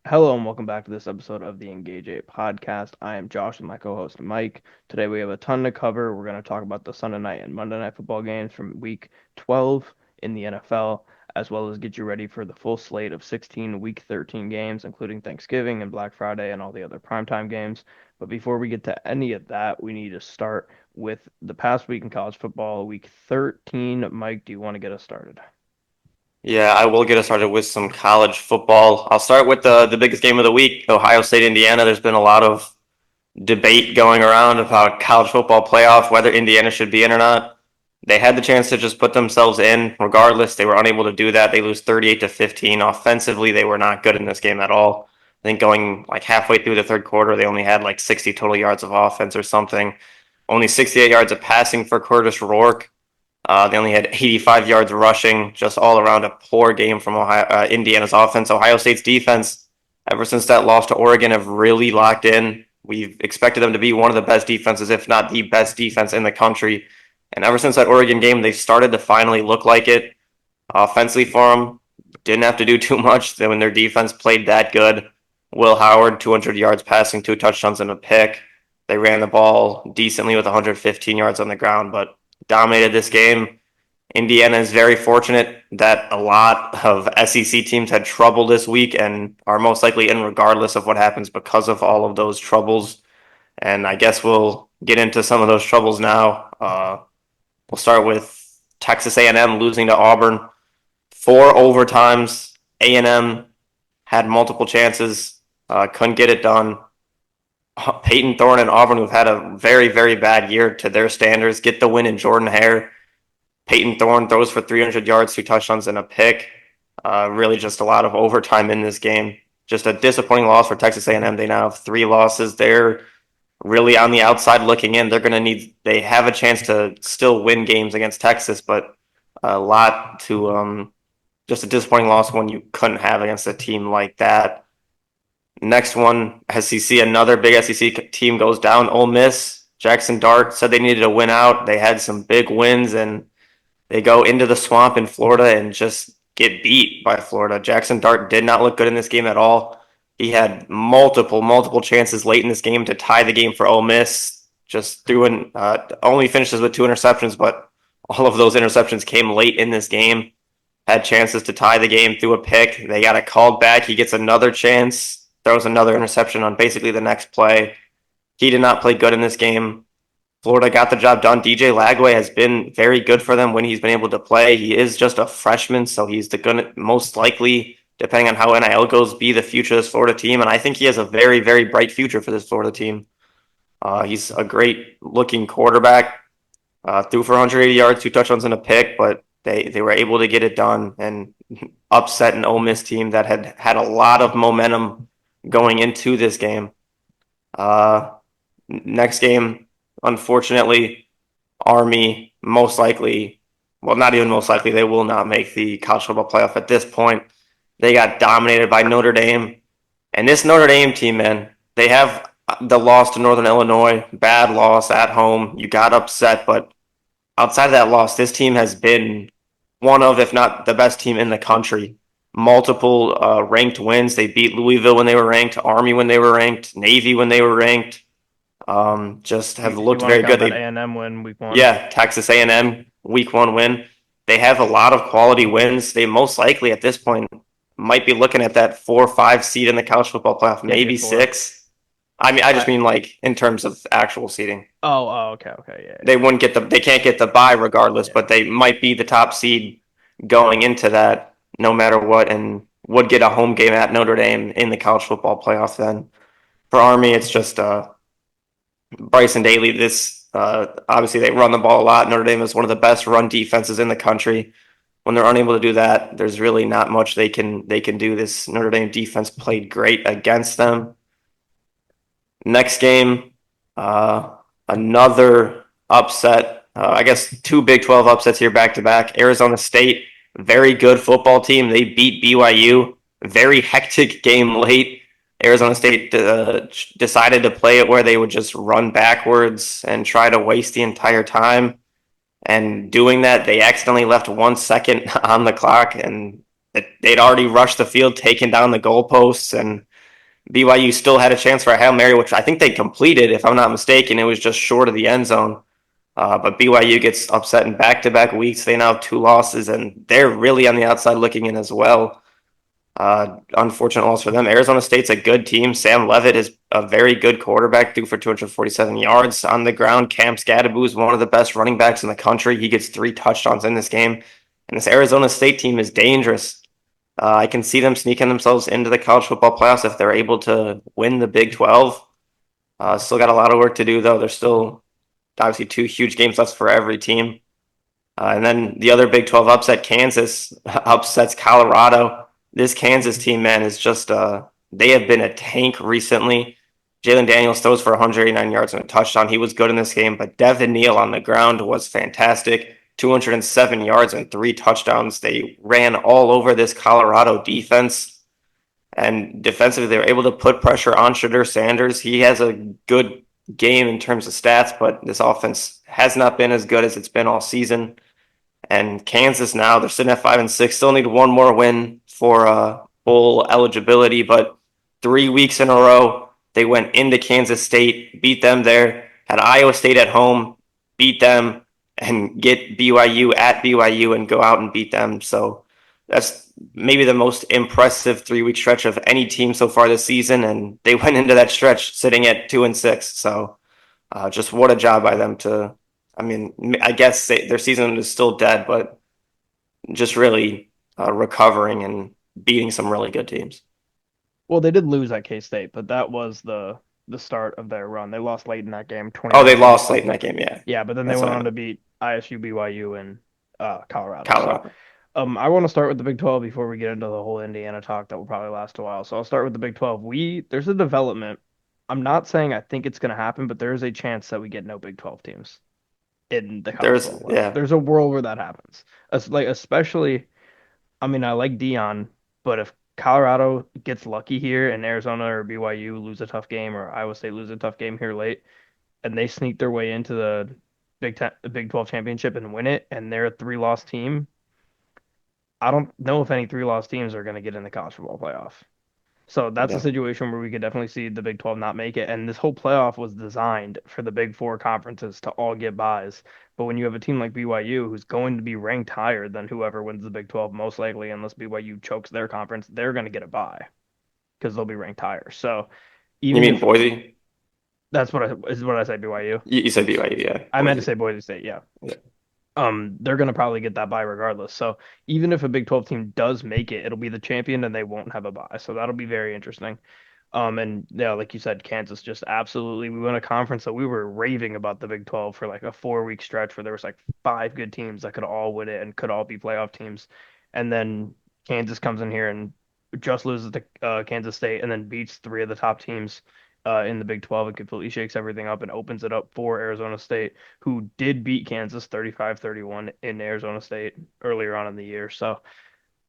Hello and welcome back to this episode of the Engage 8 podcast. I am Josh and my co-host Mike. Today we have a ton to cover. We're going to talk about the Sunday night and Monday night football games from week 12 in the NFL, as well as get you ready for the full slate of 16 week 13 games, including Thanksgiving and Black Friday and all the other primetime games. But before we get to any of that, we need to start with the past week in college football, week 13. Mike, do you want to get us started? Yeah, I will get us started with some college football. I'll start with the biggest game of the week, Ohio State, Indiana. There's been a lot of debate going around about college football playoff, whether Indiana should be in or not. They had the chance to just put themselves in. Regardless, they were unable to do that. They lose 38 to 15. Offensively, they were not good in this game at all. I think going like halfway through the third quarter, they only had like 60 total yards of offense or something. Only 68 yards of passing for Curtis Rourke. They only had 85 yards rushing, just all around a poor game from Indiana's offense. Ohio State's defense, ever since that loss to Oregon, have really locked in. We've expected them to be one of the best defenses, if not the best defense in the country. And ever since that Oregon game, they've started to finally look like it. Offensively for them, didn't have to do too much when their defense played that good. Will Howard, 200 yards passing, 2 touchdowns and a pick. They ran the ball decently with 115 yards on the ground, but dominated this game. Indiana is very fortunate that a lot of SEC teams had trouble this week and are most likely in regardless of what happens because of all of those troubles. And I guess we'll get into some of those troubles now. We'll start with Texas A&M losing to Auburn. Four overtimes. A&M had multiple chances, couldn't get it done. Peyton Thorne and Auburn, who've had a very, very bad year to their standards, get the win in Jordan Hare. Peyton Thorne throws for 300 yards, 2 touchdowns, and a pick. Really just a lot of overtime in this game. Just a disappointing loss for Texas A&M. They now have three losses. They're really on the outside looking in. They have a chance to still win games against Texas, but a lot to just a disappointing loss when you couldn't have against a team like that. Next one, SEC, another big SEC team goes down. Ole Miss, Jackson Dart said they needed to win out. They had some big wins, and they go into the swamp in Florida and just get beat by Florida. Jackson Dart did not look good in this game at all. He had multiple chances late in this game to tie the game for Ole Miss. Just threw in, only finishes with 2 interceptions, but all of those interceptions came late in this game. Had chances to tie the game through a pick. They got it called back. He gets another chance, throws another interception on basically the next play. He did not play good in this game. Florida got the job done. DJ Lagway has been very good for them when he's been able to play. He is just a freshman, so he's gonna most likely, depending on how NIL goes, be the future of this Florida team. And I think he has a very, very bright future for this Florida team. He's a great looking quarterback. Threw for 180 yards, 2 touchdowns and a pick, but they were able to get it done and upset an Ole Miss team that had a lot of momentum going into this game. Uh, Next game, unfortunately, Army most likely, well, not even most likely, they will not make the college football playoff at this point. They got dominated by Notre Dame. And this Notre Dame team, man, they have the loss to Northern Illinois, bad loss at home. You got upset, but outside of that loss, this team has been one of, if not the best team in the country. Multiple ranked wins. They beat Louisville when they were ranked, Army when they were ranked, Navy when they were ranked. Just have You looked want to very good. count that A&M win week one? Yeah, Texas A&M week one win. They have a lot of quality wins. They most likely at this point might be looking at that 4 or 5 seed in the college football playoff, Maybe a maybe four. six. I mean, I just I mean like in terms of actual seeding. okay, They wouldn't get they can't get the bye regardless, yeah. but they might be the top seed going into that no matter what, and would get a home game at Notre Dame in the college football playoff. Then for Army, it's just Bryson Daly. This obviously they run the ball a lot. Notre Dame is one of the best run defenses in the country. When they're unable to do that, there's really not much they can do. This Notre Dame defense played great against them. Next game, another upset. I guess two Big 12 upsets here back to back. Arizona State, very good football team. They beat BYU. Very hectic game late. Arizona State decided to play it where they would just run backwards and try to waste the entire time. And doing that, they accidentally left 1 second on the clock, and they'd already rushed the field, taken down the goalposts, and BYU still had a chance for a Hail Mary, which I think they completed, if I'm not mistaken. It was just short of the end zone. But BYU gets upset in back-to-back weeks. They now have two losses, and they're really on the outside looking in as well. Unfortunate loss for them. Arizona State's a good team. Sam Levitt is a very good quarterback, threw for 247 yards on the ground. Cam Scadaboo is one of the best running backs in the country. He gets 3 touchdowns in this game. And this Arizona State team is dangerous. I can see them sneaking themselves into the college football playoffs if they're able to win the Big 12. Still got a lot of work to do, though. There's still obviously 2 huge games left for every team. And then the other Big 12 upset, Kansas upsets Colorado. This Kansas team, man, is just they have been a tank recently. Jalen Daniels throws for 189 yards and a touchdown. He was good in this game, but Devin Neal on the ground was fantastic. 207 yards and 3 touchdowns. They ran all over this Colorado defense. And defensively, they were able to put pressure on Shadur Sanders. He has a good game in terms of stats, but this offense has not been as good as it's been all season. And Kansas now, they're sitting at 5-6, still need one more win for bowl eligibility, but 3 weeks in a row, they went into Kansas State, beat them there, had Iowa State at home, beat them, and get BYU at BYU and go out and beat them. So that's maybe the most impressive 3 week stretch of any team so far this season. And they went into that stretch sitting at 2-6. So just what a job by them to. I mean, I guess their season is still dead, but just really recovering and beating some really good teams. Well, they did lose at K-State, but that was the start of their run. They lost late in that game, Oh, they 29-20. lost late in that game. Yeah, Yeah, but then they that's went what I on to meant. beat ISU, BYU, and Colorado. So, Colorado. I want to start with the Big 12 before we get into the whole Indiana talk that will probably last a while. So I'll start with the Big 12. There's a development. I'm not saying I think it's going to happen, but there is a chance that we get no Big 12 teams in the college There's football playoff. yeah, There's a world where that happens. Like especially, I mean, I like Dion, but if Colorado gets lucky here and Arizona or BYU lose a tough game or Iowa State lose a tough game here late and they sneak their way into the Big 12 championship and win it and they're a three-loss team, I don't know if any three-loss teams are going to get in the college football playoff. So that's a yeah. situation where we could definitely see the Big 12 not make it. And this whole playoff was designed for the Big Four conferences to all get buys. But when you have a team like BYU who's going to be ranked higher than whoever wins the Big 12, most likely, unless BYU chokes their conference, they're going to get a buy because they'll be ranked higher. So You even mean if Boise? that's what I say, BYU. You said BYU, yeah, I meant to Boise. say Boise State, yeah. Yeah. They're gonna probably get that bye regardless. So even if a Big 12 team does make it, it'll be the champion and they won't have a bye. So that'll be very interesting. And yeah, like you said, Kansas just absolutely. We won a conference that we were raving about the Big 12 for like a 4 week stretch where there was like five good teams that could all win it and could all be playoff teams. And then Kansas comes in here and just loses to Kansas State and then beats three of the top teams in the Big 12 and completely shakes everything up and opens it up for Arizona State, who did beat Kansas 35-31 in Arizona State earlier on in the year. So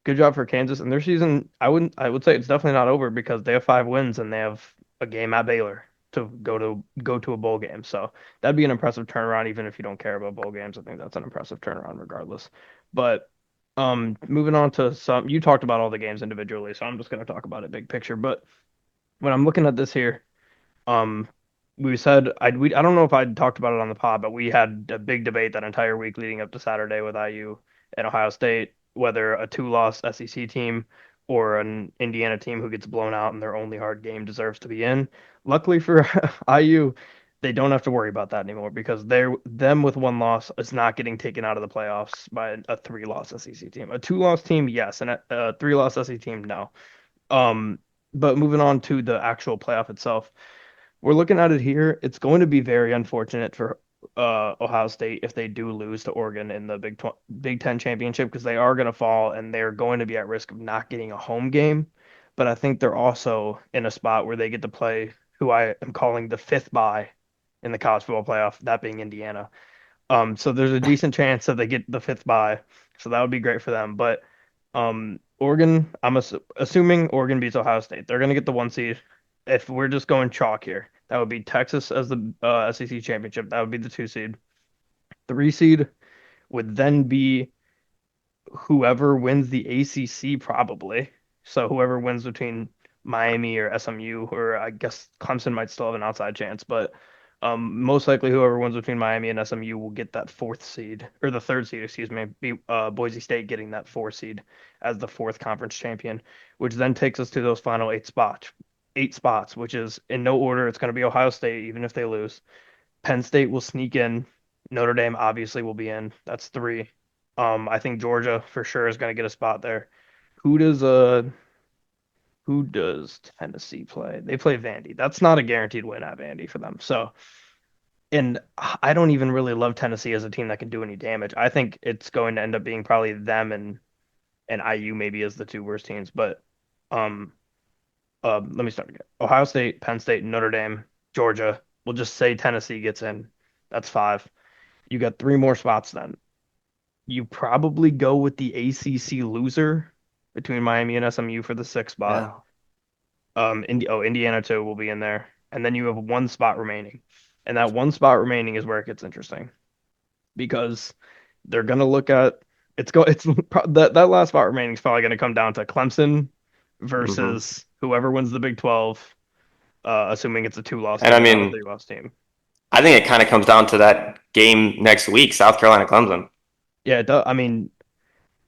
good job for Kansas and their season. I would say it's definitely not over because they have 5 wins and they have a game at Baylor to go to a bowl game. So that'd be an impressive turnaround, even if you don't care about bowl games. I think that's an impressive turnaround regardless. But moving on to some, you talked about all the games individually, so I'm just gonna talk about it big picture. But when I'm looking at this here, um, we said I don't know if I'd talked about it on the pod, but we had a big debate that entire week leading up to Saturday with IU and Ohio State, whether a two-loss SEC team or an Indiana team who gets blown out in their only hard game deserves to be in. Luckily for IU, they don't have to worry about that anymore because them with one loss is not getting taken out of the playoffs by a three-loss SEC team. A two-loss team, yes, and a three-loss SEC team, no. Um, but moving on to the actual playoff itself. We're looking at it here. It's going to be very unfortunate for Ohio State if they do lose to Oregon in the Big Ten championship because they are going to fall and they're going to be at risk of not getting a home game. But I think they're also in a spot where they get to play who I am calling the fifth bye in the college football playoff, that being Indiana. So there's a decent chance that they get the fifth bye. So that would be great for them. But Oregon, assuming Oregon beats Ohio State, they're going to get the 1 seed. If we're just going chalk here, that would be Texas as the SEC championship. That would be the 2 seed. 3 seed would then be whoever wins the ACC, probably. So whoever wins between Miami or SMU, or I guess Clemson might still have an outside chance, but most likely whoever wins between Miami and SMU will get that fourth seed, or the third seed, excuse me, Boise State getting that fourth seed as the fourth conference champion, which then takes us to those final eight spots, which is in no order. It's going to be Ohio State, even if they lose. Penn State will sneak in. Notre Dame obviously will be in. That's three. I think Georgia for sure is going to get a spot there. Who does uh who does Tennessee play? They play Vandy. That's not a guaranteed win at Vandy for them. So, and I don't even really love Tennessee as a team that can do any damage. I think it's going to end up being probably them and IU maybe as the two worst teams. But um let me start again. Ohio State, Penn State, Notre Dame, Georgia. We'll just say Tennessee gets in. That's five. You got three more spots then. You probably go with the ACC loser between Miami and SMU for the sixth spot. Yeah. Indiana too will be in there, and then you have one spot remaining, and that one spot remaining is where it gets interesting because they're gonna look at it's that last spot remaining is probably gonna come down to Clemson Hmm. versus whoever wins the Big 12, assuming it's a two-loss And I team, not a mean, three-loss team. I think it kind of comes down to that game next week, South Carolina Clemson. Yeah, it does. I mean,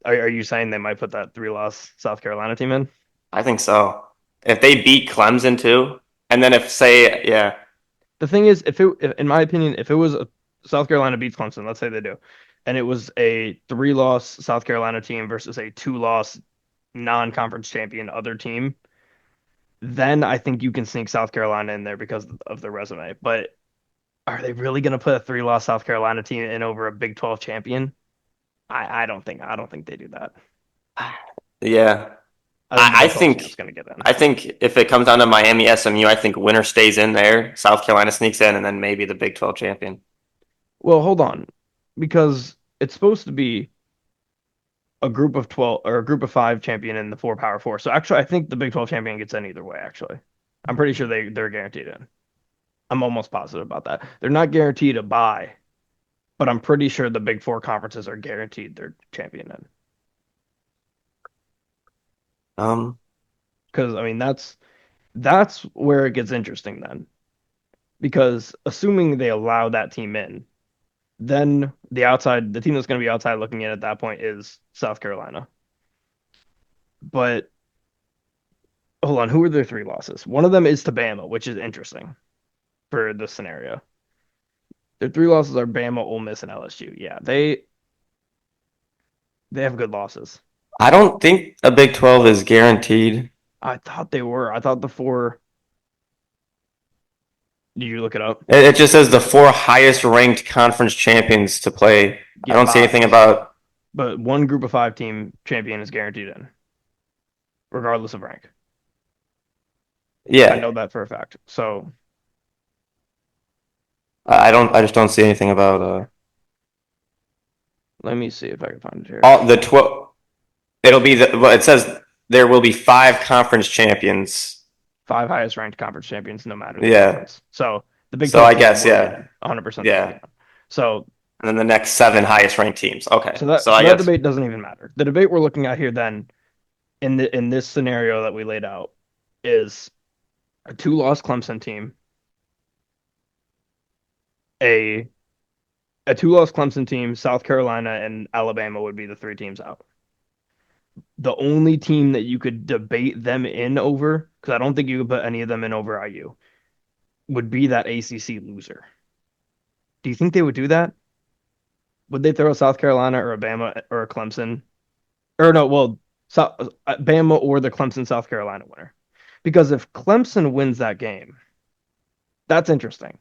are you saying they might put that three-loss South Carolina team in? I think so. If they beat Clemson too, and then if say, yeah, The thing is, in my opinion, if it was South Carolina beats Clemson, let's say they do, and it was a three-loss South Carolina team versus a two-loss non-conference champion other team, then I think you can sneak South Carolina in there because of their resume. But are they really going to put a three-loss South Carolina team in over a Big 12 champion? I don't think they do that. yeah. I think the I Big 12 champ's think going to get in. I think if it comes down to Miami SMU, I think winner stays in there, South Carolina sneaks in, and then maybe the Big 12 champion. Well, hold on, because it's supposed to be a group of 12 or a group of five champion in the four power four. So actually, I think the Big 12 champion gets in either way, actually. I'm pretty sure they're guaranteed in. I'm almost positive about that. They're not guaranteed a bye, but I'm pretty sure the Big Four conferences are guaranteed their champion in. Um, Because I mean that's where it gets interesting then. Because assuming they allow that team in, then the team that's going to be outside looking in at that point is South Carolina. But hold on, who are their three losses? One of them is to Bama, which is interesting for this scenario. Their three losses are Bama, Ole Miss, and LSU. Yeah, they have good losses. I don't think a Big 12 is guaranteed. I thought they were. I thought the four. Did you look it up? It just says the four highest ranked conference champions to play. I Get don't see anything buys, about, but one group of five team champion is guaranteed in, regardless of rank. I yeah. know that for a fact. So I just don't see anything about let me see if I can find it here. all the 12. It'll be well, it says there will be five conference champions. Five highest ranked conference champions, no matter the Yeah. conference. So the Big So 12 I teams guess, will get yeah. in. 100% they will Yeah. get in. So And then the next seven highest ranked teams. Okay. so that So so I that guess debate doesn't even matter. The debate we're looking at here then in this scenario that we laid out is a two-loss Clemson team, a a two-loss Clemson team, South Carolina and Alabama would be the three teams out. The only team that you could debate them in over, because I don't think you could put any of them in over IU, would be that ACC loser. Do you think they would do that? Would they throw a South Carolina or a Bama or a Clemson? Or no, well, Bama or the Clemson South Carolina winner. Because if Clemson wins that game, that's interesting.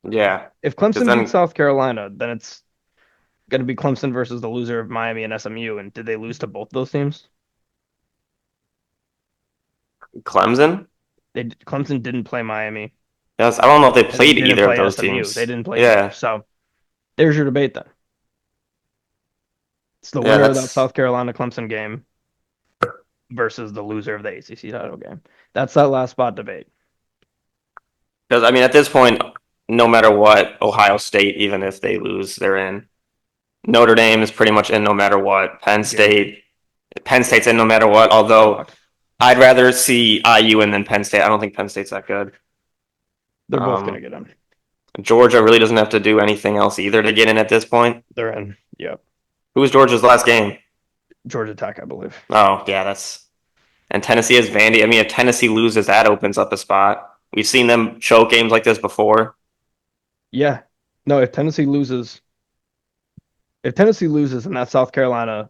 yeah. If Because Clemson beats then South Carolina, then it's going to be Clemson versus the loser of Miami and SMU. And did they lose to both those teams? Clemson. Clemson didn't play Miami, Yes, I don't know if they and they played didn't either of play those SMU. They teams. didn't play either. Yeah. So there's your debate then. It's the Yeah. winner of that That's South Carolina Clemson game versus the loser of the ACC title game. That's that last spot debate. because I mean at this point, no matter what, Ohio State, even if they lose, they're in. Notre Dame is pretty much in no matter what. Guaranteed. Penn Yeah, State's in no matter what. they're Although locked. I'd rather see IU and then Penn State. I don't think Penn State's that good. They're both gonna Um, get in. Georgia really doesn't have to do anything else either to get in at this point. They're in. Yep. Who was Georgia's last game? Georgia Tech, I believe. Oh, yeah, that's and Tennessee has Vandy. I mean, if Tennessee loses, that opens up a spot. We've seen them choke games like this before. Yeah. No, if Tennessee loses, and that South Carolina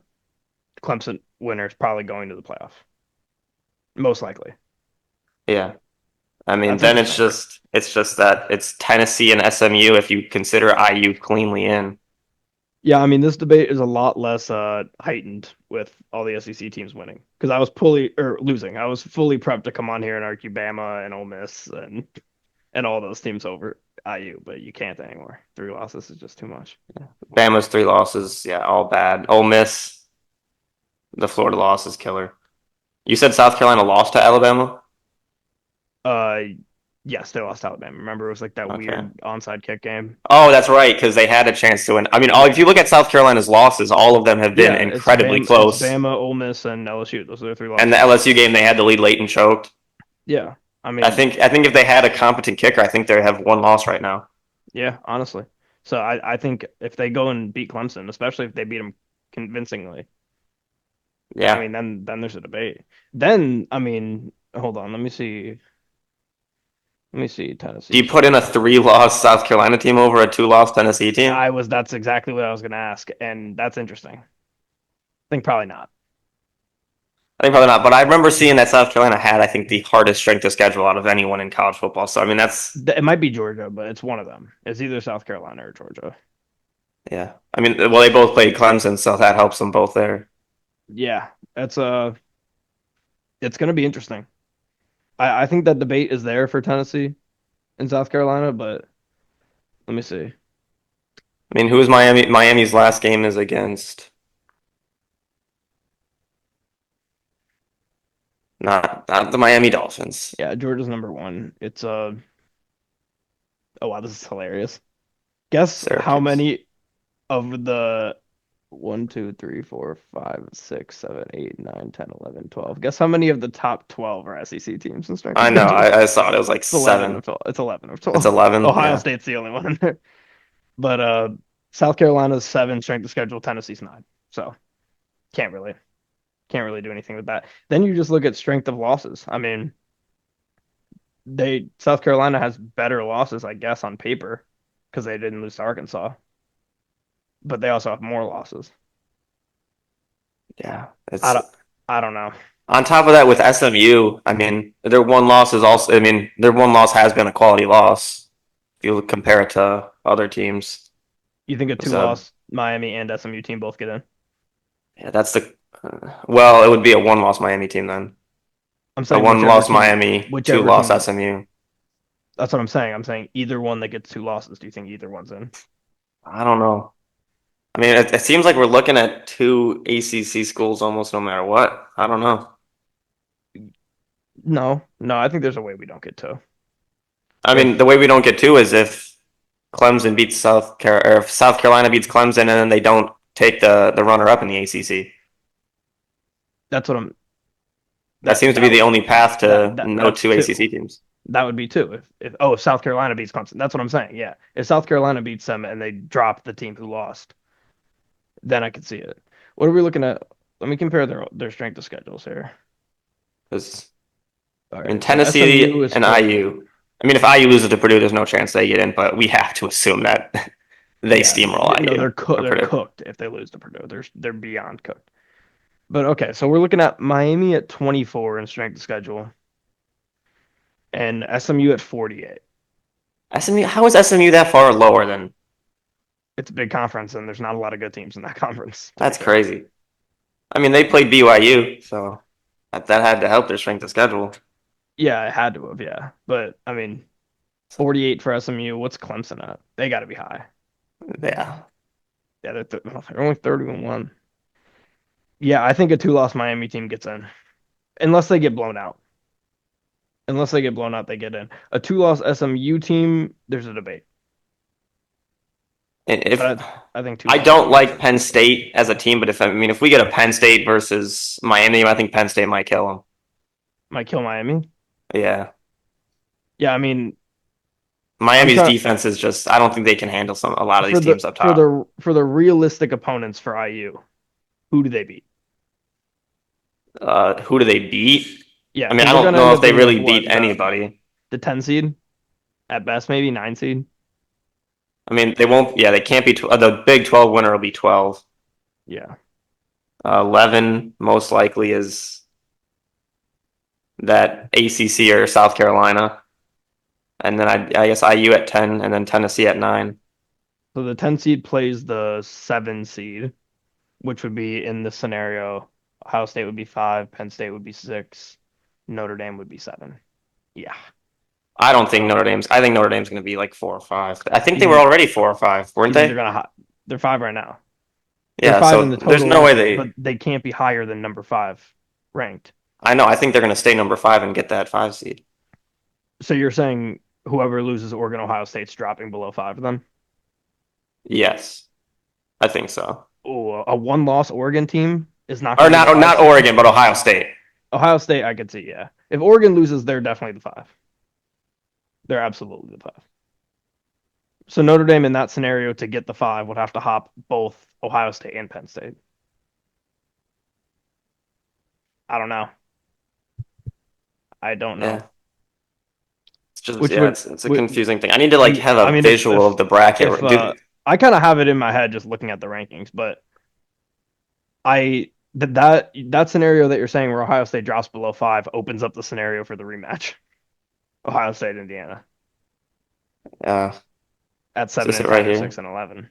Clemson winner is probably going to the playoff. Most likely. Yeah. I mean, That's then interesting. it's just that it's Tennessee and SMU if you consider IU cleanly in. Yeah, I mean, this debate is a lot less heightened with all the SEC teams winning because I was fully or losing. I was fully prepped to come on here and argue Bama and Ole Miss and all those teams over IU, but you can't anymore. Three losses is just too much. Bama's 3 losses, yeah, all bad. Ole Miss, the Florida loss is killer. You said South Carolina lost to Alabama? Uh, yes, they lost to Alabama. Remember, it was like that Okay. weird onside kick game. Oh, that's right, because they had a chance to win. I mean, if you look at South Carolina's losses, all of them have been Yeah, incredibly It's close. Bama, Ole Miss, and LSU. Those are their three And the losses. LSU game, they had the lead late and choked. Yeah, I I mean, think I think if they had a competent kicker, I think they have one loss right now. yeah, honestly. So I think if they go and beat Clemson, especially if they beat them convincingly, I Yeah. mean, then there's a debate. Then I mean, hold on, let me see. Let me see Do you Tennessee's put in a schedule. 3 loss South Carolina team over a 2 loss Tennessee team? That's exactly what I was gonna ask, and that's interesting. I think probably not. I think probably not, but I remember seeing that South Carolina had, I think, the hardest strength of schedule out of anyone in college football. So I mean, that's It might be Georgia, but it's one of them. It's either South Carolina or Georgia. yeah. I mean, well, they both played Clemson, so that helps them both there. Yeah, that's it's gonna be interesting. I think that debate is there for Tennessee and South Carolina, but let me see. I mean, who's Miami? Miami's last game is against not the Miami Dolphins. Yeah, Georgia's number one. It's oh wow, this is hilarious. Guess how Syracuse. many of the 1, 2, 3, 4, 5, 6, 7, 8, 9, 10, 11, 12. Guess how many of the top 12 are SEC teams in strength of I know. schedule? I saw it. It was like It's 11 seven. of 12. It's 11 of It's 12. 11. Ohio Yeah. State's the only one in there. But South Carolina's 7 strength of schedule, Tennessee's 9. So can't really can't really do anything with that. Then you just look at strength of losses. I mean, they South Carolina has better losses, I guess, on paper because they didn't lose to Arkansas, but they also have more losses. Yeah. I It's don't I don't know. on top of that with SMU. I mean, their one loss is also. I mean, their one loss has been a quality loss. If you compare it to other teams, You think a it's two loss Miami and SMU team both get in? yeah, that's the well, it would be a one loss Miami team then. I'm A saying one loss Miami, two whichever loss team. SMU. That's what I'm saying. I'm saying either one that gets two losses. Do you think either one's in? I don't know. I mean, it seems like we're looking at two ACC schools almost no matter what. I don't know. No, no. I think there's a way we don't get two. I mean, the If way we don't get two is if Clemson beats South Carolina, or if South Carolina beats Clemson, and then they don't take the runner up in the ACC. that's what I'm That that seems to be that the only path to no that's two two. ACC teams. That would be two. If South Carolina beats Clemson, that's what I'm saying. Yeah, if South Carolina beats them and they drop the team who lost, then I could see it. What are we looking at? Let me compare their strength of schedules here. Because All I mean, right, so SMU Tennessee is and 48. IU. I mean, if IU loses to Purdue, there's no chance they get in, but we have to assume that they Yeah, steamroll no, IU or they're Purdue. cooked if they lose to Purdue. They're beyond cooked. But okay, so we're looking at Miami at 24 in strength of schedule and SMU at 48. SMU, how is SMU that far lower than? It's a big conference, and there's not a lot of good teams in that conference, to be That's fair. crazy. I mean, they played BYU, so that had to help their strength of schedule. Yeah, it had to have, yeah. But I mean, 48 for SMU. What's Clemson at? They got to be high. Yeah. Yeah, they're only 31. Yeah, I think a two-loss Miami team gets in, unless they get blown out. Unless they get blown out, they get in. A two-loss SMU team, there's a debate, And if but I think I two-loss don't Miami gets like in. Penn State as a team, but if I mean if we get a Penn State versus Miami, I think Penn State might kill them. Might kill Miami. Yeah. Yeah, I mean, I'm Miami's trying defense is just I don't think they can handle a lot of these teams up top. for the realistic opponents for IU. Who do they beat? Who do they beat? Yeah, I mean, because I they're don't gonna know end if up they being like really what beat anybody. the 10 seed at best, maybe 9 seed. I mean, they won't. Yeah, they can't be. The Big 12 winner will be 12. Yeah. 11 most likely is that ACC or South Carolina, and then I guess IU at 10, and then Tennessee at 9. So the 10 seed plays the 7 seed, which would be in this scenario, Ohio State would be 5, Penn State would be 6, Notre Dame would be 7. Yeah. I don't think Notre Dame's. I think Notre Dame's going to be like 4 or 5. I think You they were think already 4 or 5, weren't you think they're they? gonna they're 5 right now. They're Yeah. 5 in So the there's no total, way but they. they can't be higher than number 5 ranked. I know. I think they're going to stay number 5 and get that 5 seed. So you're saying whoever loses Oregon, Ohio State's dropping below 5 then? Yes, I think so. Oh, a one-loss Oregon team is not Or going to be the not 5 not seed. Oregon, but Ohio State. Ohio State, I could see, yeah. If Oregon loses, they're definitely the 5. They're absolutely the 5. So Notre Dame in that scenario to get the 5 would have to hop both Ohio State and Penn State. I don't know. I don't know. Yeah. It's just Which yeah, would, it's a would confusing thing. I need to like have I a mean, visual of the if bracket. Do I kind of have it in my head just looking at the rankings, but that scenario that you're saying where Ohio State drops below 5 opens up the scenario for the rematch. Ohio State, Indiana uh at is 7 this it and right 10 or 6 here? and 11.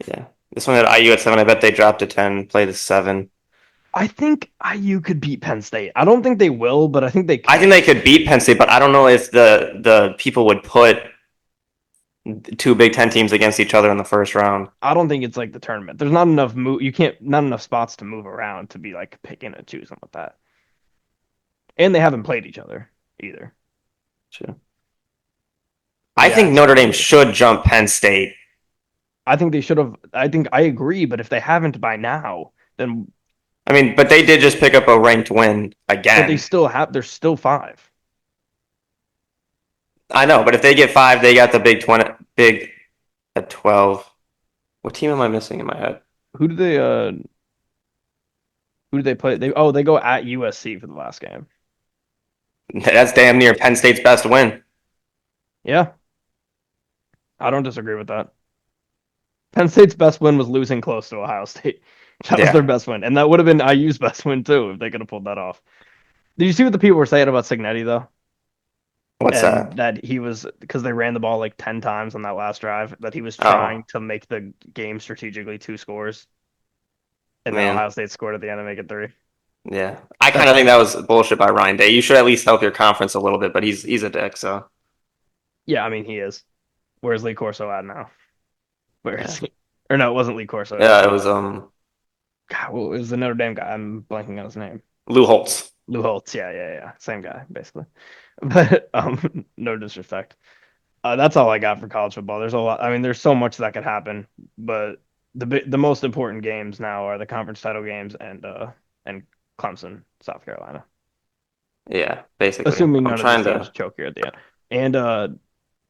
Yeah. This one had IU at 7. I bet they dropped to 10, played to 7. I think IU could beat Penn State. I don't think they will, but I think they I think can. they could beat Penn State, but I don't know if the people would put two Big Ten teams against each other in the first round. I don't think it's like the tournament. There's not enough you can't not enough spots to move around to be like picking and choosing with that. And they haven't played each other either. Sure. But I yeah, think Notre Dame should jump Penn State. I think they should have. I think I agree, but if they haven't by now, then I mean, but they did just pick up a ranked win but they again. still have. There's still 5. I know, but if they get 5, they got the Big 20, Big at 12. What team am I missing in my head? Who do they? Who do they play? They go at USC for the last game. That's damn near Penn State's best win. Yeah, I don't disagree with that. Penn State's best win was losing close to Ohio State. That was their Yeah. best win, and that would have been IU's best win too if they could have pulled that off. Did you see what the people were saying about Signetti though? What's And that? that he was because they ran the ball like 10 times on that last drive, that he was trying Oh, to make the game strategically 2 scores, and then man. Ohio State scored at the end to make it 3. Yeah. I kind That's of think that was bullshit by Ryan Day. You should at least help your conference a little bit, but he's a dick, so yeah, I mean he is. Where's Lee Corso at now? Where is yeah. he? Or no, it wasn't Lee Corso. It was Yeah, it was God, well, it was the Notre Dame guy. I'm blanking on his name. Lou Holtz. Lou Holtz. Yeah, yeah, yeah. Same guy, basically. But no disrespect. That's all I got for college football. There's a lot. I mean, there's so much that could happen, but the most important games now are the conference title games and Clemson, South Carolina. Yeah, basically. Assuming I'm none of these trying teams to choke here at the end, and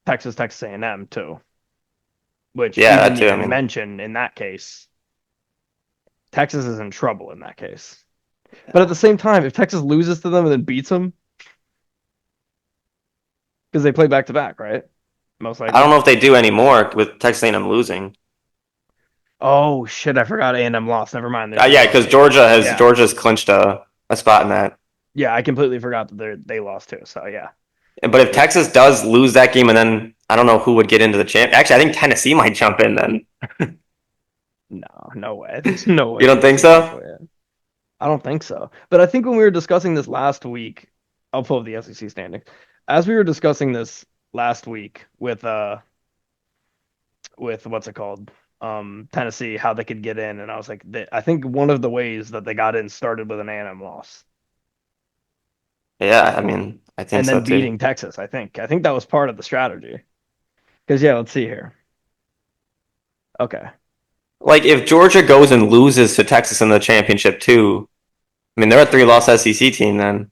Texas A&M too, which we yeah, that didn't too. I even mean, mention in that case. Texas is in trouble in that case. But at the same time, if Texas loses to them and then beats them, because they play back to back, right? Most I likely. don't know if they do anymore with Texas A&M losing. Oh shit! I forgot A&M lost. Never mind. They're Yeah, zero and because eight. Yeah, Georgia's clinched a spot in that. yeah. I completely forgot that they lost too. So yeah, But if Texas does lose that game, and then I don't know who would get into the champ. Actually, I think Tennessee might jump in then. no, no way. There's no You way don't think Tennessee jumps so? away. I don't think so. But I think when we were discussing this last week, I'll pull up the SEC standings. As we were discussing this last week with what's it called? Tennessee, how they could get in, and I was like, I think one of the ways that they got in started with an A&M loss, Yeah, I mean, I think and so then too. beating Texas. I think that was part of the strategy. Because yeah, let's see here. Okay, Like if Georgia goes and loses to Texas in the championship too, I mean they're a 3-loss SEC team then.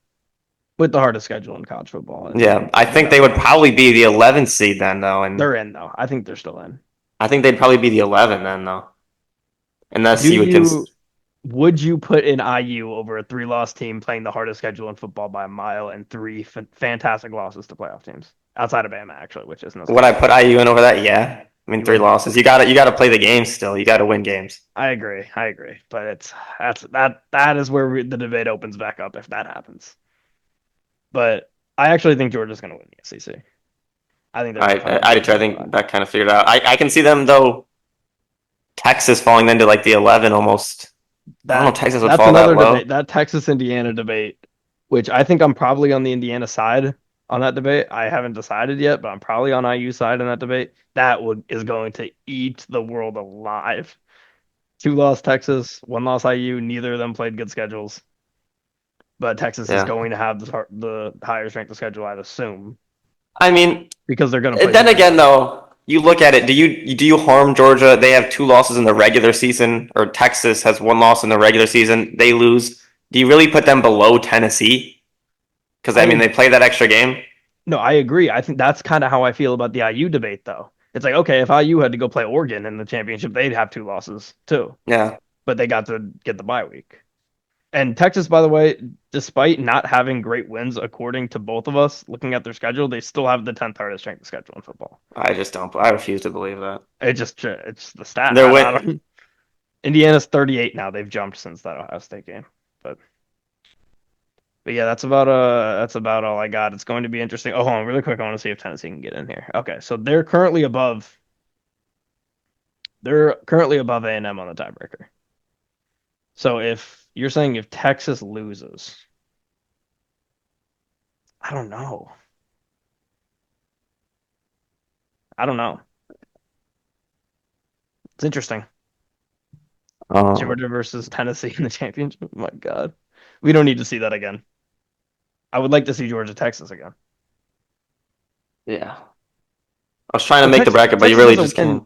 with the hardest schedule in college football Yeah, and I the think best they would players. probably be the 11th seed then, though, and They're in though. I think they're still in. I think they'd probably be the 11 then, though, unless Do you would you would you put in IU over a three-loss team playing the hardest schedule in football by a mile and three fantastic losses to playoff teams outside of Bama actually, which isn't as would good I as put IU in over that? Yeah, I mean you three would. losses. You gotta play the games still. You gotta win games. I agree. I agree. But that is where the debate opens back up if that happens. But I actually think Georgia's going to win the SEC. I think they're going to find a I way did to too. I qualify. think that kind of figured out. I can see them though. Texas falling into like the 11 almost. I don't know. That If Texas would that's fall that another low. debate. That Texas Indiana debate, which I think I'm probably on the Indiana side on that debate. I haven't decided yet, but I'm probably on IU side in that debate. That would is going to eat the world alive. Two loss Texas, one loss IU. Neither of them played good schedules, but Texas is Yeah. going to have the higher strength of schedule, I'd assume, I mean, because they're going to play then who they're again, going to play. though, you look at it. Do you harm Georgia? They have two losses in the regular season, or Texas has one loss in the regular season. They lose. Do you really put them below Tennessee? Because I mean, I they play that extra game. No, I agree. I think that's kind of how I feel about the IU debate, though. It's like, okay, if IU had to go play Oregon in the championship, they'd have two losses too, Yeah, but they got to get the bye week. And Texas, by the way, despite not having great wins, according to both of us, looking at their schedule, they still have the 10th hardest strength of schedule in football. I just don't. I refuse to believe that. It's the stat. They're I win. don't. Indiana's 38 now. They've jumped since that Ohio State game, but yeah, that's about all I got. It's going to be interesting. Oh, hold on, really quick. I want to see if Tennessee can get in here. Okay, so they're currently above A&M on the tiebreaker. So if you're saying if Texas loses, I don't know. I don't know. It's interesting. Um, Georgia versus Tennessee in the championship. Oh my God. We don't need to see that again. I would like to see Georgia Texas again. yeah. I was trying to Well, make the bracket, but you Texas really has a just and can't.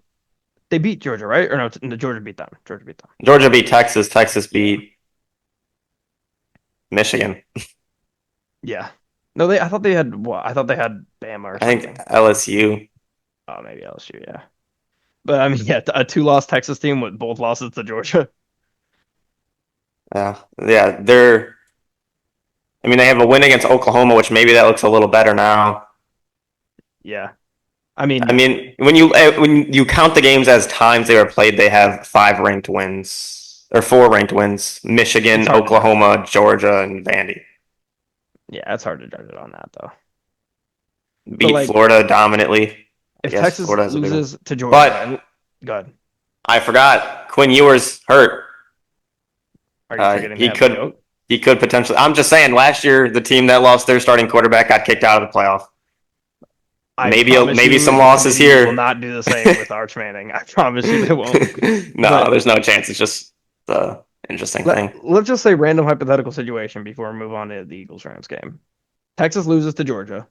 they beat Georgia, right? Or no, Georgia beat them. Georgia beat them. Georgia beat Texas. Texas Yeah. beat Michigan. Yeah. No, they I thought they had what? I thought they had Bama or I think something. LSU. Oh, maybe LSU, yeah. But I mean, yeah, a two-loss Texas team with both losses to Georgia. Yeah, yeah. They're. I mean, they have a win against Oklahoma, which maybe that looks a little better now. Yeah. I I mean, mean, when you count the games as times they were played, they have five ranked wins or four ranked wins: it's Michigan, hard to judge it. Oklahoma, Georgia, and Vandy. Yeah, it's hard to judge it on that though. But Beat like, Florida dominantly. I if guess Texas Florida has a big one, loses to Georgia, but and good, I forgot Quinn Ewers hurt. are you Uh, forgetting they he have the could goat? he could potentially. I'm just saying. Last year, the team that lost their starting quarterback got kicked out of the playoff. I Maybe promise maybe you, some the losses committee will here. not do the same with Arch Manning. I promise you, they won't. No, But there's no chance. It's just the interesting thing. let's just say random hypothetical situation before we move on to the Eagles Rams game. Texas loses to Georgia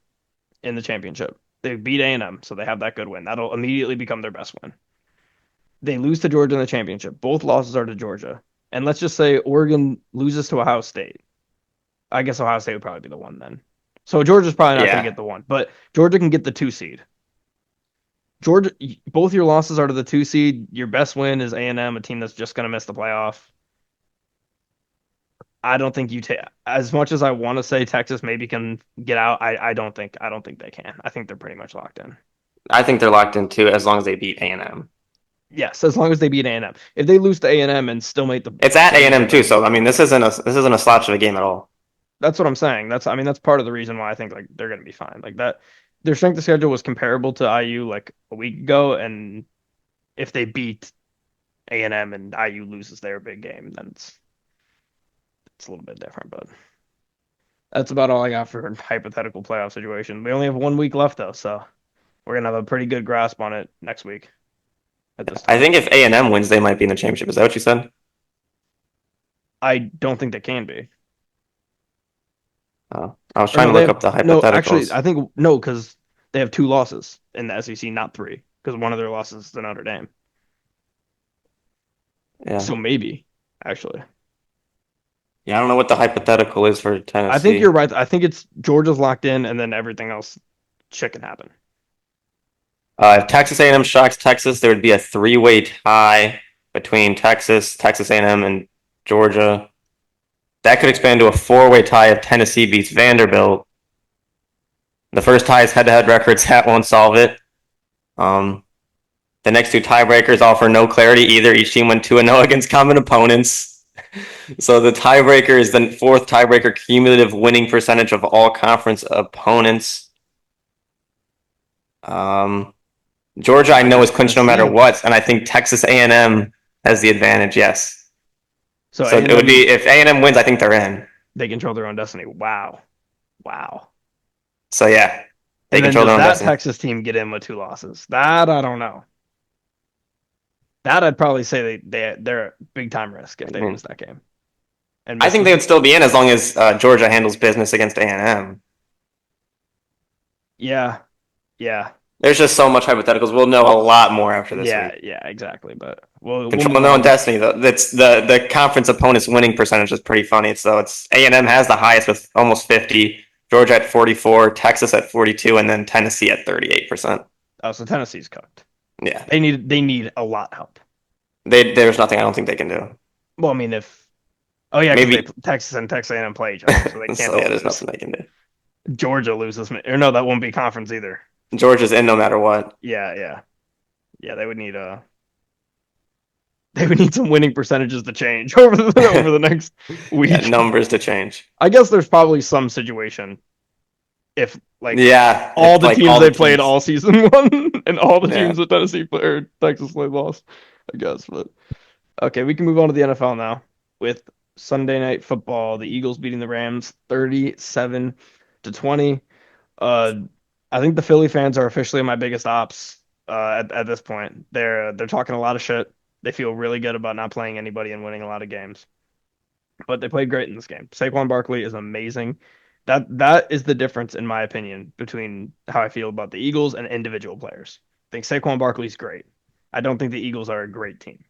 in the championship. They beat A&M, so they have that good win. That'll immediately become their best win. They lose to Georgia in the championship. Both losses are to Georgia. And let's just say Oregon loses to Ohio State. I guess Ohio State would probably be the one then. So Georgia's probably not going to Yeah, get the one, but Georgia can get the two seed. Georgia, both your losses are to the two seed. Your best win is A&M, a team that's just going to miss the playoff. I don't think you take as much as I want to say Texas maybe can get out. I don't think they can. I think they're pretty much locked in. I think they're locked in too, as long as they beat A&M. Yes, as long as they beat A&M. If they lose to A&M and still make the It's at still A&M get the too, so I mean, this isn't a slouch of a game at all. That's what I'm saying. That's part of the reason why I think like they're gonna be fine. Like that their strength of schedule was comparable to IU like a week ago, and if they beat A&M and IU loses their big game, then it's a little bit different. But that's about all I got for hypothetical playoff situation. We only have 1 week left though, so we're gonna have a pretty good grasp on it next week at this I time. think if A&M wins, they might be in the championship. Is that what you said? I don't think they can be. I was Or trying no, to they look have up the no. Actually, hypotheticals. I think no because they have two losses in the SEC, not three, because one of their losses is to Notre Dame. Yeah, So maybe actually. Yeah, I don't know what the hypothetical is for I think you're Tennessee. right. I think it's Georgia's locked in, and then everything else shit can happen. If Texas A&M shocks Texas, there would be a three-way tie between Texas, Texas A&M, and Georgia. That could expand to a four-way tie if Tennessee beats Vanderbilt. The first tie is head-to-head records. That won't solve it. Um, the next two tiebreakers offer no clarity either. Each team went 2-0 against common opponents. So the tiebreaker is the fourth tiebreaker cumulative winning percentage of all conference opponents. Um, Georgia, I know, is Against clinched no matter Tennessee. what, and I think Texas A&M has the advantage. Yes. So So it would A&M, be if A&M wins, I think they're in. they control their own destiny. Wow. Wow. So yeah, they And then control does their own that destiny. Texas team get in with two losses? That I don't know. That I'd probably say they're a big time risk if I they mean, lose that game and I miss think the. they would still be in as long as Georgia handles business against A&M. Yeah, yeah, There's just so much hypotheticals. We'll know a lot more after this yeah, week. yeah, exactly. But we'll Controlling move their own on. destiny, though. That's the conference opponent's winning percentage is pretty funny. So it's A&M has the highest with almost 50, Georgia at 44, Texas at 42, and then Tennessee at 38%. Oh, so Tennessee's cooked. Yeah, They need a lot of help. there's nothing I don't think they can do. Well, I mean, if oh yeah, because they Maybe. Texas and Texas A&M play each other, so they can't So all yeah, there's lose. nothing they can do. Georgia loses, or no, that won't be conference either. Georgia's in no matter what. Yeah, yeah, yeah. They would need some winning percentages to change over the next Yeah, week. numbers to change. I guess there's probably some situation if like Yeah, all if the like teams all the they played teams. all season won and all the Yeah. teams that Tennessee played or Texas played lost. I guess, but okay, we can move on to the NFL now with Sunday night football. The Eagles beating the Rams 37-20. Uh, I think the Philly fans are officially my biggest ops at this point. They're talking a lot of shit. They feel really good about not playing anybody and winning a lot of games. But they played great in this game. Saquon Barkley is amazing. That is the difference, in my opinion, between how I feel about the Eagles and individual players. I think Saquon Barkley's great. I don't think the Eagles are a great team.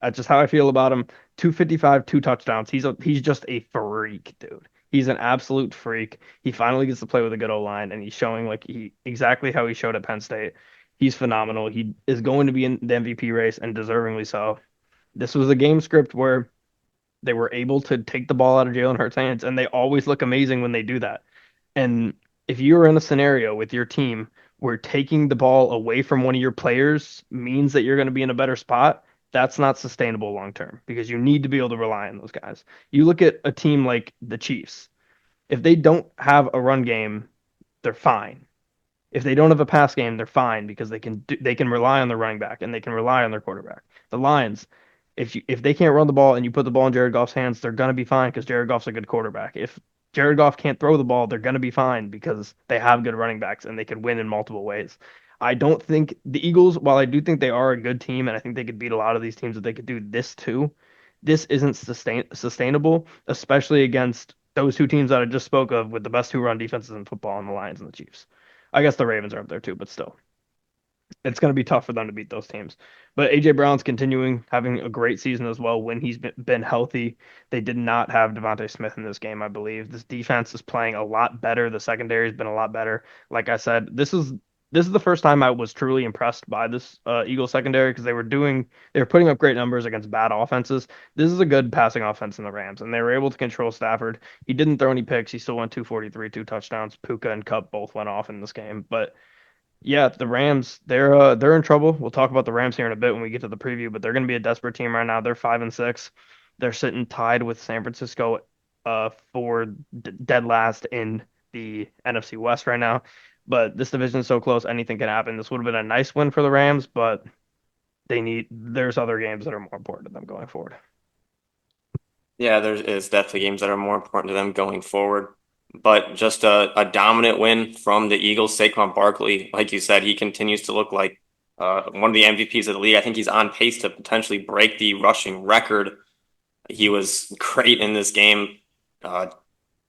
That's just how I feel about him. 255, two touchdowns. He's just a freak, dude. He's an absolute freak. He finally gets to play with a good O line, and he's showing like he exactly how he showed at Penn State. He's phenomenal. He is going to be in the MVP race, and deservingly so. This was a game script where they were able to take the ball out of Jalen Hurts' hands, and they always look amazing when they do that. And if you're in a scenario with your team where taking the ball away from one of your players means that you're going to be in a better spot, that's not sustainable long term because you need to be able to rely on those guys. You look at a team like the Chiefs. If they don't have a run game, they're fine. If they don't have a pass game, they're fine because they can rely on their running back and they can rely on their quarterback. The Lions, if they can't run the ball and you put the ball in Jared Goff's hands, they're gonna be fine because Jared Goff's a good quarterback. If Jared Goff can't throw the ball, they're gonna be fine because they have good running backs and they can win in multiple ways. I don't think the Eagles, while I do think they are a good team and I think they could beat a lot of these teams that they could do this too, this isn't sustainable, especially against those two teams that I just spoke of with the best two run defenses in football and the Lions and the Chiefs. I guess the Ravens are up there too, but still, it's going to be tough for them to beat those teams. But AJ Brown's continuing having a great season as well when he's been healthy. They did not have Devontae Smith in this game, I believe. This defense is playing a lot better. The secondary has been a lot better. Like I said, this is the first time I was truly impressed by this Eagles secondary because they were putting up great numbers against bad offenses. This is a good passing offense in the Rams, and they were able to control Stafford. He didn't throw any picks. He still went 243, two touchdowns. Puka and Cup both went off in this game, but yeah, the Rams, they're in trouble. We'll talk about the Rams here in a bit when we get to the preview, but they're going to be a desperate team right now. They're 5-6. They're sitting tied with San Francisco for dead last in the NFC West right now. But this division is so close, anything can happen. This would have been a nice win for the Rams, but there's other games that are more important to them going forward. Yeah, there is definitely games that are more important to them going forward. But just a dominant win from the Eagles. Saquon Barkley, like you said, he continues to look like one of the MVPs of the league. I think he's on pace to potentially break the rushing record. He was great in this game. Uh,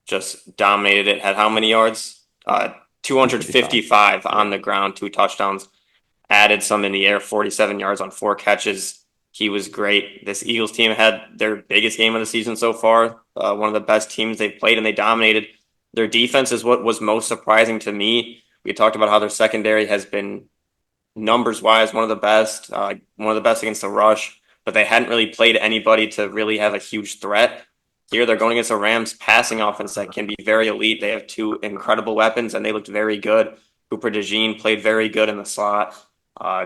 just dominated it. Had how many yards? 255. 255 Yeah. on the ground, two touchdowns. Added some in the air, 47 yards on four catches. He was great. This Eagles team had their biggest game of the season so far, one of the best teams they've played, and they dominated. Their defense is what was most surprising to me. We talked about how their secondary has been numbers wise, one of the best against the rush, but they hadn't really played anybody to really have a huge threat. Here they're going against a Rams passing offense that can be very elite. They have two incredible weapons, and they looked very good. Cooper DeJean played very good in the slot.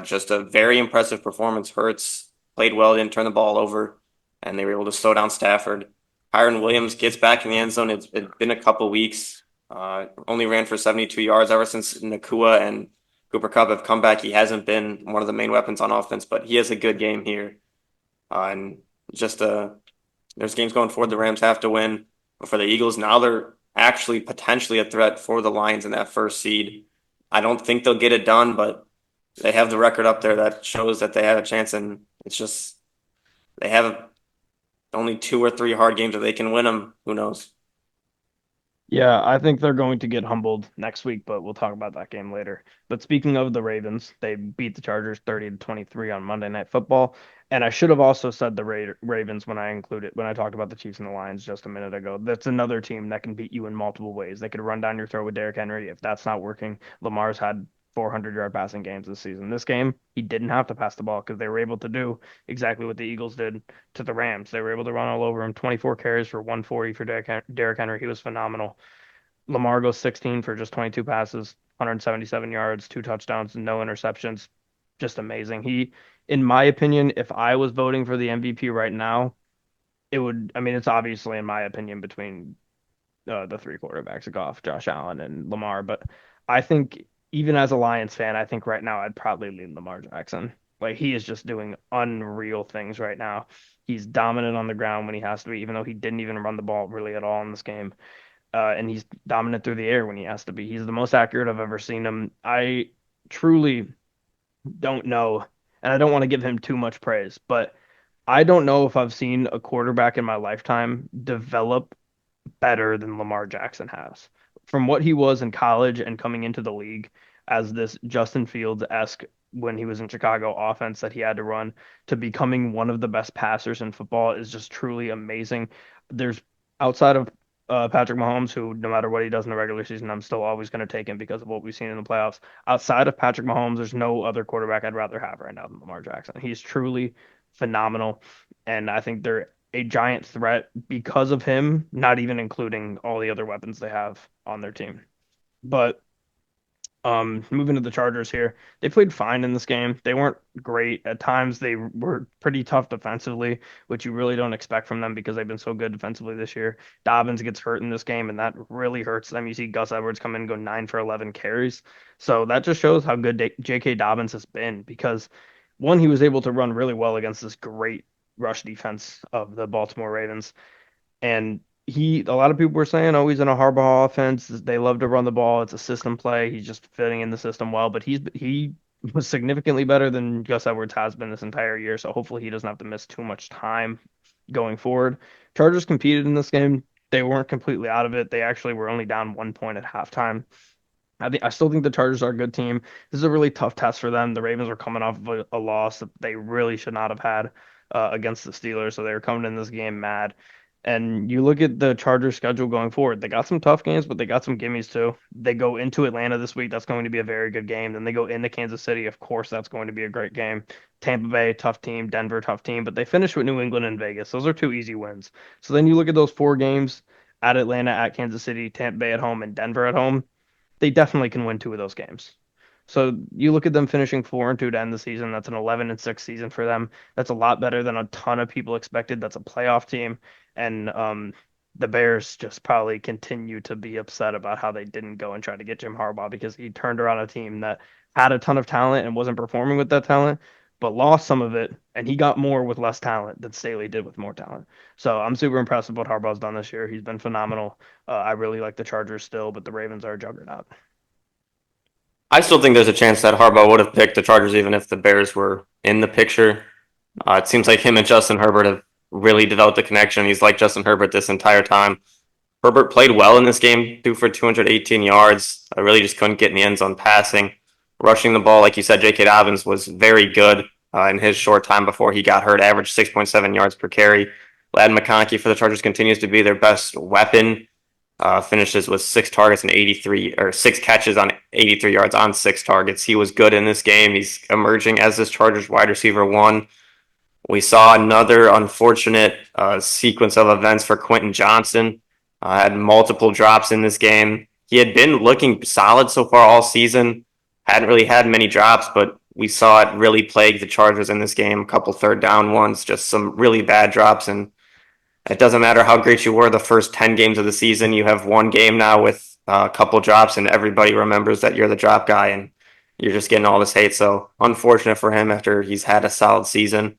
Just a very impressive performance. Hurts played well, didn't turn the ball over, and they were able to slow down Stafford. Kyron Williams gets back in the end zone. It's been a couple weeks. Only ran for 72 yards ever since Nakua and Cooper Kupp have come back. He hasn't been one of the main weapons on offense, but he has a good game here. And just there's games going forward the Rams have to win. But for the Eagles, now they're actually potentially a threat for the Lions in that first seed. I don't think they'll get it done, but they have the record up there that shows that they have a chance. And it's just they have only 2 or 3 hard games that they can win them. Who knows? Yeah, I think they're going to get humbled next week, but we'll talk about that game later. But speaking of the Ravens, they beat the Chargers 30-23 on Monday Night Football. And I should have also said the Ravens when I included when I talked about the Chiefs and the Lions just a minute ago. That's another team that can beat you in multiple ways. They could run down your throat with Derrick Henry. If that's not working, Lamar's had 400-yard passing games this season. This game, he didn't have to pass the ball because they were able to do exactly what the Eagles did to the Rams. They were able to run all over him. 24 carries for 140 for Derrick Henry. He was phenomenal. Lamar goes 16 for just 22 passes, 177 yards, 2 touchdowns, and no interceptions. Just amazing. In my opinion, if I was voting for the MVP right now, it would, I mean, it's obviously, in my opinion, between the three quarterbacks, Goff, Josh Allen, and Lamar. But I think, even as a Lions fan, I think right now I'd probably lean Lamar Jackson. Like, he is just doing unreal things right now. He's dominant on the ground when he has to be, even though he didn't even run the ball really at all in this game. And he's dominant through the air when he has to be. He's the most accurate I've ever seen him. I truly don't know, and I don't want to give him too much praise, but I don't know if I've seen a quarterback in my lifetime develop better than Lamar Jackson has. From what he was in college and coming into the league as this Justin Fields-esque when he was in Chicago offense that he had to run to becoming one of the best passers in football is just truly amazing. There's outside of Patrick Mahomes, who no matter what he does in the regular season, I'm still always going to take him because of what we've seen in the playoffs. Outside of Patrick Mahomes, there's no other quarterback I'd rather have right now than Lamar Jackson. He's truly phenomenal, and I think they're a giant threat because of him, not even including all the other weapons they have on their team. But moving to the Chargers here, they played fine in this game. They weren't great. At times, they were pretty tough defensively, which you really don't expect from them because they've been so good defensively this year. Dobbins gets hurt in this game, and that really hurts them. You see Gus Edwards come in and go 9 for 11 carries. So that just shows how good J.K. Dobbins has been because, one, he was able to run really well against this great rush defense of the Baltimore Ravens. And a lot of people were saying, oh, he's in a Harbaugh offense. They love to run the ball. It's a system play. He's just fitting in the system well. But he was significantly better than Gus Edwards has been this entire year. So hopefully he doesn't have to miss too much time going forward. Chargers competed in this game. They weren't completely out of it. They actually were only down 1 point at halftime. I still think the Chargers are a good team. This is a really tough test for them. The Ravens are coming off of a loss that they really should not have had against the Steelers, so they were coming in this game mad. And you look at the Chargers schedule going forward. They got some tough games, but they got some gimmies too. They go into Atlanta this week. That's going to be a very good game. Then they go into Kansas City. Of course, that's going to be a great game. Tampa Bay, tough team. Denver, tough team. But they finish with New England and Vegas. Those are two easy wins. So then you look at those four games at Atlanta, at Kansas City, Tampa Bay at home, and Denver at home. They definitely can win two of those games. So you look at them finishing 4-2 to end the season. That's an 11-6 season for them. That's a lot better than a ton of people expected. That's a playoff team, and the Bears just probably continue to be upset about how they didn't go and try to get Jim Harbaugh because he turned around a team that had a ton of talent and wasn't performing with that talent, but lost some of it, and he got more with less talent than Staley did with more talent. So I'm super impressed with what Harbaugh's done this year. He's been phenomenal. I really like the Chargers still, but the Ravens are a juggernaut. I still think there's a chance that Harbaugh would have picked the Chargers even if the Bears were in the picture. It seems like him and Justin Herbert have really developed a connection. He's like Justin Herbert this entire time. Herbert played well in this game, threw for 218 yards. I really just couldn't get in the end zone passing. Rushing the ball, like you said, J.K. Dobbins was very good. in his short time before he got hurt, averaged 6.7 yards per carry. Lad McConkey for the Chargers continues to be their best weapon. Finishes with 6 targets and 83 or 6 catches on 83 yards on 6 targets. He was good in this game. He's emerging as this Chargers wide receiver one. We saw another unfortunate sequence of events for Quentin Johnson. Had multiple drops in this game. He had been looking solid so far all season. Hadn't really had many drops, but we saw it really plague the Chargers in this game. A couple third down ones, just some really bad drops. And it doesn't matter how great you were the first 10 games of the season. You have one game now with a couple drops, and everybody remembers that you're the drop guy, and you're just getting all this hate. So unfortunate for him after he's had a solid season.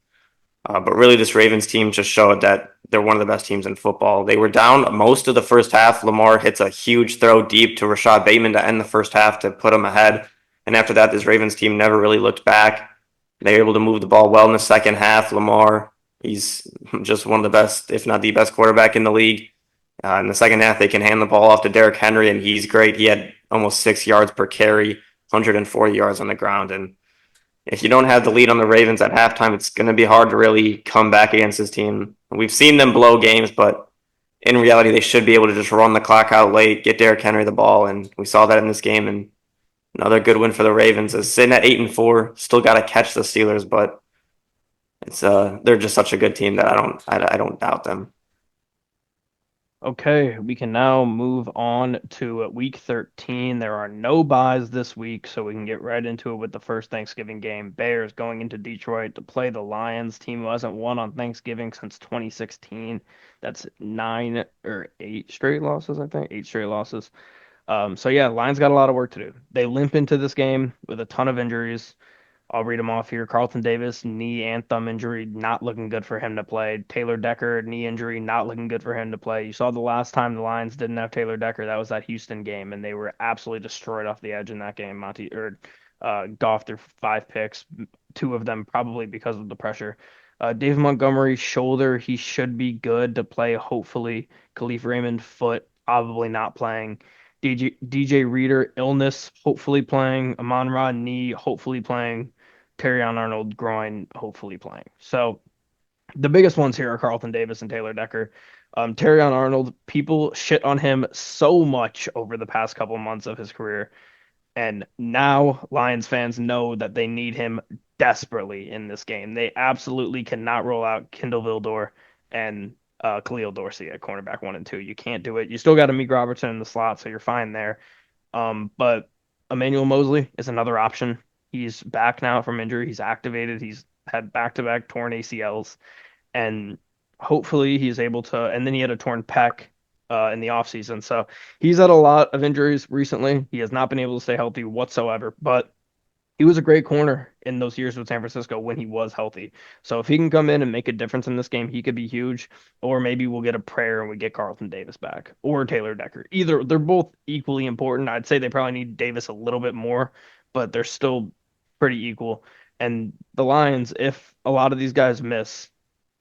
But really, this Ravens team just showed that they're one of the best teams in football. They were down most of the first half. Lamar hits a huge throw deep to Rashad Bateman to end the first half to put them ahead. And after that, this Ravens team never really looked back. They were able to move the ball well in the second half. Lamar, he's just one of the best, if not the best quarterback in the league. In the second half, they can hand the ball off to Derrick Henry, and he's great. He had almost 6 yards per carry, 140 yards on the ground. And if you don't have the lead on the Ravens at halftime, it's going to be hard to really come back against this team. We've seen them blow games, but in reality, they should be able to just run the clock out late, get Derrick Henry the ball, and we saw that in this game. And another good win for the Ravens is sitting at 8-4. Still got to catch the Steelers, but it's they're just such a good team that I don't doubt them. Okay, we can now move on to week 13. There are no buys this week, so we can get right into it with the first Thanksgiving game. Bears going into Detroit to play the Lions, team who hasn't won on Thanksgiving since 2016. That's 9 or 8 straight losses, I think. 8 straight losses. So yeah, Lions got a lot of work to do. They limp into this game with a ton of injuries. I'll read them off here. Carlton Davis, knee and thumb injury, not looking good for him to play. Taylor Decker, knee injury, not looking good for him to play. You saw the last time the Lions didn't have Taylor Decker, that was that Houston game, and they were absolutely destroyed off the edge in that game. Goff threw 5 picks, 2 of them probably because of the pressure. Dave Montgomery, shoulder, he should be good to play, hopefully. Khalif Raymond, foot, probably not playing. DJ Reader, illness, hopefully playing. Amon-Ra, knee, hopefully playing. Terrion Arnold groin, hopefully playing. So the biggest ones here are Carlton Davis and Taylor Decker. Terrion Arnold, people shit on him so much over the past couple months of his career. And now Lions fans know that they need him desperately in this game. They absolutely cannot roll out Kendall Vildor and Khalil Dorsey at cornerback 1 and 2. You can't do it. You still got Amik Robertson in the slot, so you're fine there. But Emmanuel Mosley is another option. He's back now from injury. He's activated. He's had back-to-back torn ACLs, and hopefully he's able to. And then he had a torn pec in the offseason. So he's had a lot of injuries recently. He has not been able to stay healthy whatsoever, but he was a great corner in those years with San Francisco when he was healthy. So if he can come in and make a difference in this game, he could be huge. Or maybe we'll get a prayer and we get Carlton Davis back or Taylor Decker. Either they're both equally important. I'd say they probably need Davis a little bit more, but they're still pretty equal. And the Lions, if a lot of these guys miss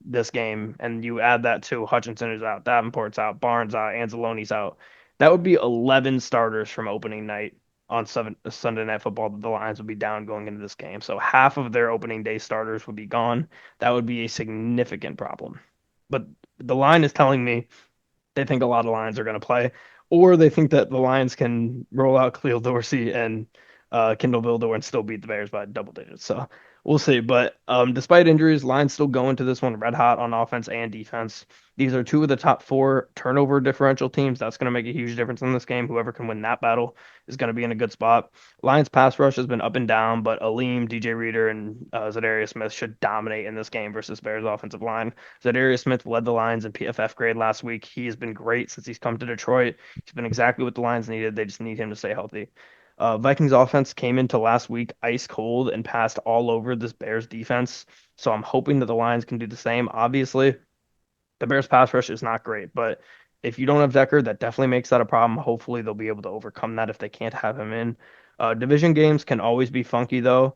this game and you add that to Hutchinson is out, Davenport's out, Barnes out, Anzalone's out, that would be 11 starters from opening night on Sunday Night Football that the Lions would be down going into this game. So half of their opening day starters would be gone. That would be a significant problem. But the line is telling me they think a lot of Lions are going to play, or they think that the Lions can roll out Khalil Dorsey and Kendall Vildor and still beat the Bears by double digits. So we'll see. But despite injuries, Lions still go into this one red hot on offense and defense. These are 2 of the top 4 turnover differential teams. That's going to make a huge difference in this game. Whoever can win that battle is going to be in a good spot. Lions pass rush has been up and down, but Aleem, DJ Reader, and Zadarius Smith should dominate in this game versus Bears offensive line. Zadarius Smith led the Lions in PFF grade last week. He has been great since he's come to Detroit. He's been exactly what the Lions needed. They just need him to stay healthy. Vikings offense came into last week ice cold and passed all over this Bears defense. So I'm hoping that the Lions can do the same. Obviously, the Bears pass rush is not great, but if you don't have Decker, that definitely makes that a problem. Hopefully, they'll be able to overcome that if they can't have him in. Division games can always be funky, though.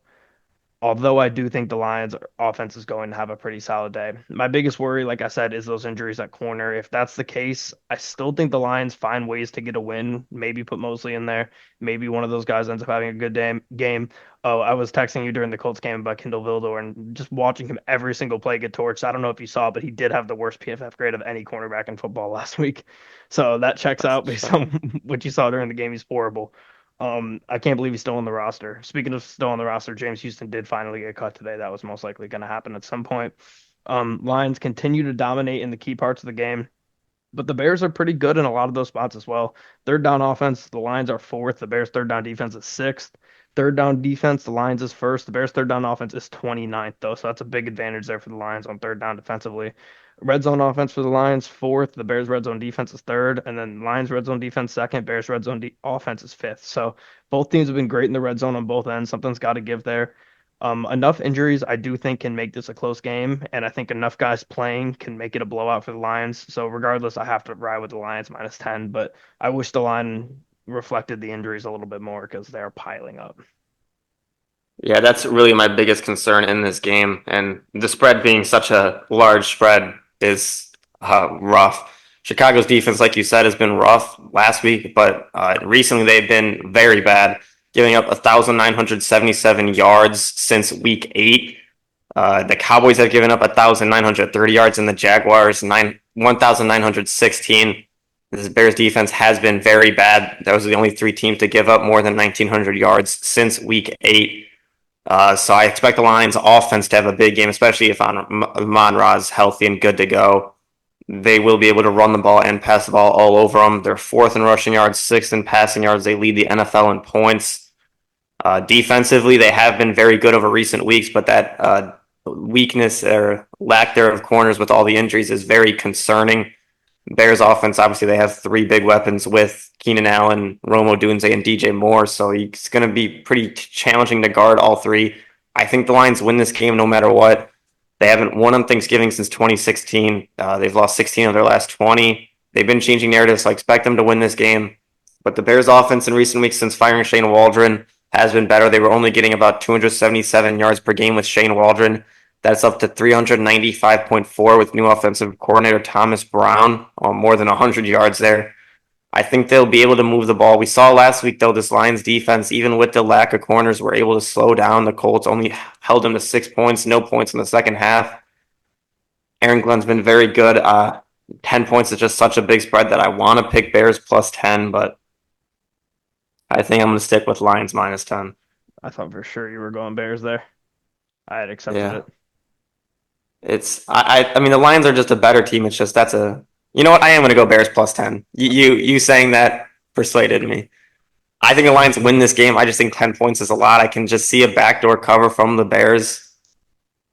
Although I do think the Lions offense is going to have a pretty solid day. My biggest worry, like I said, is those injuries at corner. If that's the case, I still think the Lions find ways to get a win. Maybe put Mosley in there. Maybe one of those guys ends up having a good game. Oh, I was texting you during the Colts game about Kindle Vildor and just watching him every single play get torched. I don't know if you saw, but he did have the worst PFF grade of any cornerback in football last week. So that checks That's out for based sure. on what you saw during the game. He's horrible. I can't believe he's still on the roster. Speaking of still on the roster, James Houston did finally get cut today. That was most likely going to happen at some point. Lions continue to dominate in the key parts of the game. But the Bears are pretty good in a lot of those spots as well. Third down offense, the Lions are fourth. The Bears' third down defense is sixth. Third down defense, the Lions is first. The Bears' third down offense is 29th, though. So that's a big advantage there for the Lions on third down defensively. Red zone offense for the Lions, fourth. The Bears' red zone defense is third. And then Lions' red zone defense, second. Bears' red zone offense is fifth. So both teams have been great in the red zone on both ends. Something's got to give there. Enough injuries, I do think, can make this a close game, and I think enough guys playing can make it a blowout for the Lions. So regardless, I have to ride with the Lions minus 10, but I wish the line reflected the injuries a little bit more because they're piling up. Yeah, that's really my biggest concern in this game. And the spread being such a large spread is rough. Chicago's defense, like you said, has been rough last week, but recently they've been very bad, giving up 1,977 yards since week 8. The Cowboys have given up 1,930 yards, and the Jaguars 1,916. This Bears defense has been very bad. Those are the only three teams to give up more than 1,900 yards since week 8. So I expect the Lions offense to have a big game, especially if Amon-Ra's healthy and good to go. They will be able to run the ball and pass the ball all over them. They're fourth in rushing yards, sixth in passing yards. They lead the NFL in points. Defensively, they have been very good over recent weeks, but that weakness or lack there of corners with all the injuries is very concerning. Bears offense, obviously, they have three big weapons with Keenan Allen, Romo Dunze, and DJ Moore, so it's going to be pretty challenging to guard all three. I think the Lions win this game no matter what. They haven't won on Thanksgiving since 2016. They've lost 16 of their last 20. They've been changing narratives, so I expect them to win this game. But the Bears offense in recent weeks since firing Shane Waldron has been better. They were only getting about 277 yards per game with Shane Waldron. That's up to 395.4 with new offensive coordinator Thomas Brown, more than 100 yards there. I think they'll be able to move the ball. We saw last week, though, this Lions defense, even with the lack of corners, were able to slow down. The Colts only held them to 6 points, no points in the second half. Aaron Glenn's been very good. 10 points is just such a big spread that I want to pick Bears plus 10, but I think I'm going to stick with Lions minus 10. I thought for sure you were going Bears there. I had accepted Yeah. it. I mean the Lions are just a better team. It's just that's a you know what I am going to go Bears plus 10. You saying that persuaded me. I think the Lions win this game. I just think 10 points is a lot. I can just see a backdoor cover from the Bears.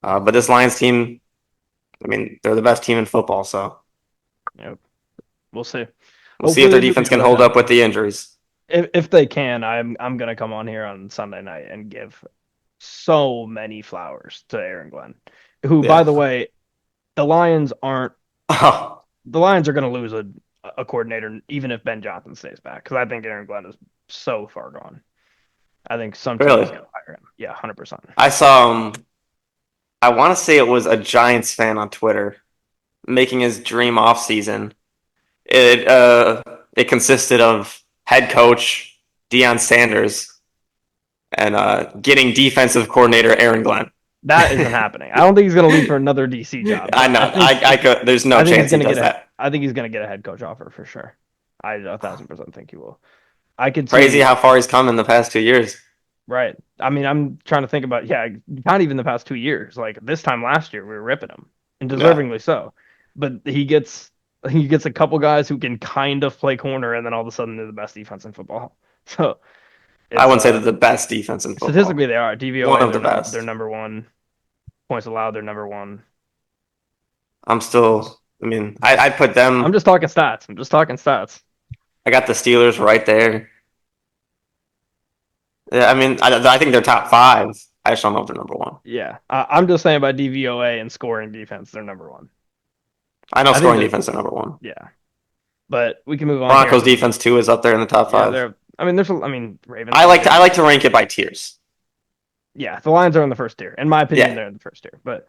But this Lions team, I mean, they're the best team in football, so Yep. We'll see. we'll see if Hopefully their they do defense get can that hold done. up with the injuries. If they can, I'm gonna come on here on Sunday night and give so many flowers to Aaron Glenn, who, by Yeah. the way, the Lions aren't Oh, the Lions are going to lose a coordinator even if Ben Johnson stays back because I think Aaron Glenn is so far gone. I think some team is really? going to hire him. Yeah, 100%. I saw I want to say it was a Giants fan on Twitter making his dream off season. It consisted of head coach Deion Sanders and getting defensive coordinator Aaron Glenn. That isn't happening. I don't think he's going to leave for another DC job, I but know. I could. There's no I think he's chance he going to does get a that. I think he's going to get a head coach offer for sure. I 1,000% think he will. I could Crazy see how far he's come in the past 2 years. right. I mean, I'm trying to think about yeah, not even the past 2 years. Like this time last year, we were ripping him, and Yeah, deservingly so. But he gets a couple guys who can kind of play corner, and then all of a sudden they're the best defense in football. So I it's wouldn't say they're the best defense in statistically football. they are. One DVOA of the they're best. number one. Points allowed they're number one. I'm still. I mean, I put I'm them. just talking stats. I'm just talking stats. I got the Steelers right there. Yeah, I mean, I think they're top five. I just don't know if they're number one. Yeah, I'm just saying by DVOA and scoring defense they're number one. I know I think scoring that defense are number one. yeah, but we can move on here Broncos because defense too is up there in the top yeah five. they're. I mean, I mean Ravens. I like to rank it by tiers. Yeah, the Lions are in the first tier. In my opinion, Yeah. they're in the first tier. But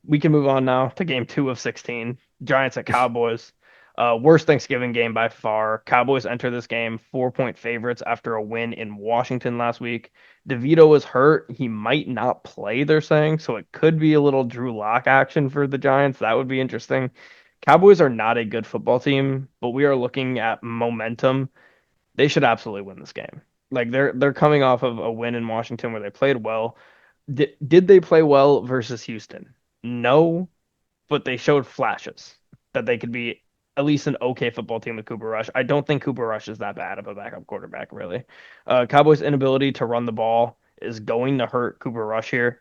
we can move on now to game two of 16. Giants at Cowboys. Worst Thanksgiving game by far. Cowboys enter this game 4-point favorites after a win in Washington last week. DeVito is hurt. He might not play, they're saying, so it could be a little Drew Lock action for the Giants. That would be interesting. Cowboys are not a good football team, but we are looking at momentum. They should absolutely win this game. Like they're coming off of a win in Washington where they played well. Did they play well versus Houston? No, but they showed flashes that they could be at least an okay football team with Cooper Rush. I don't think Cooper Rush is that bad of a backup quarterback, really. Cowboys' inability to run the ball is going to hurt Cooper Rush here.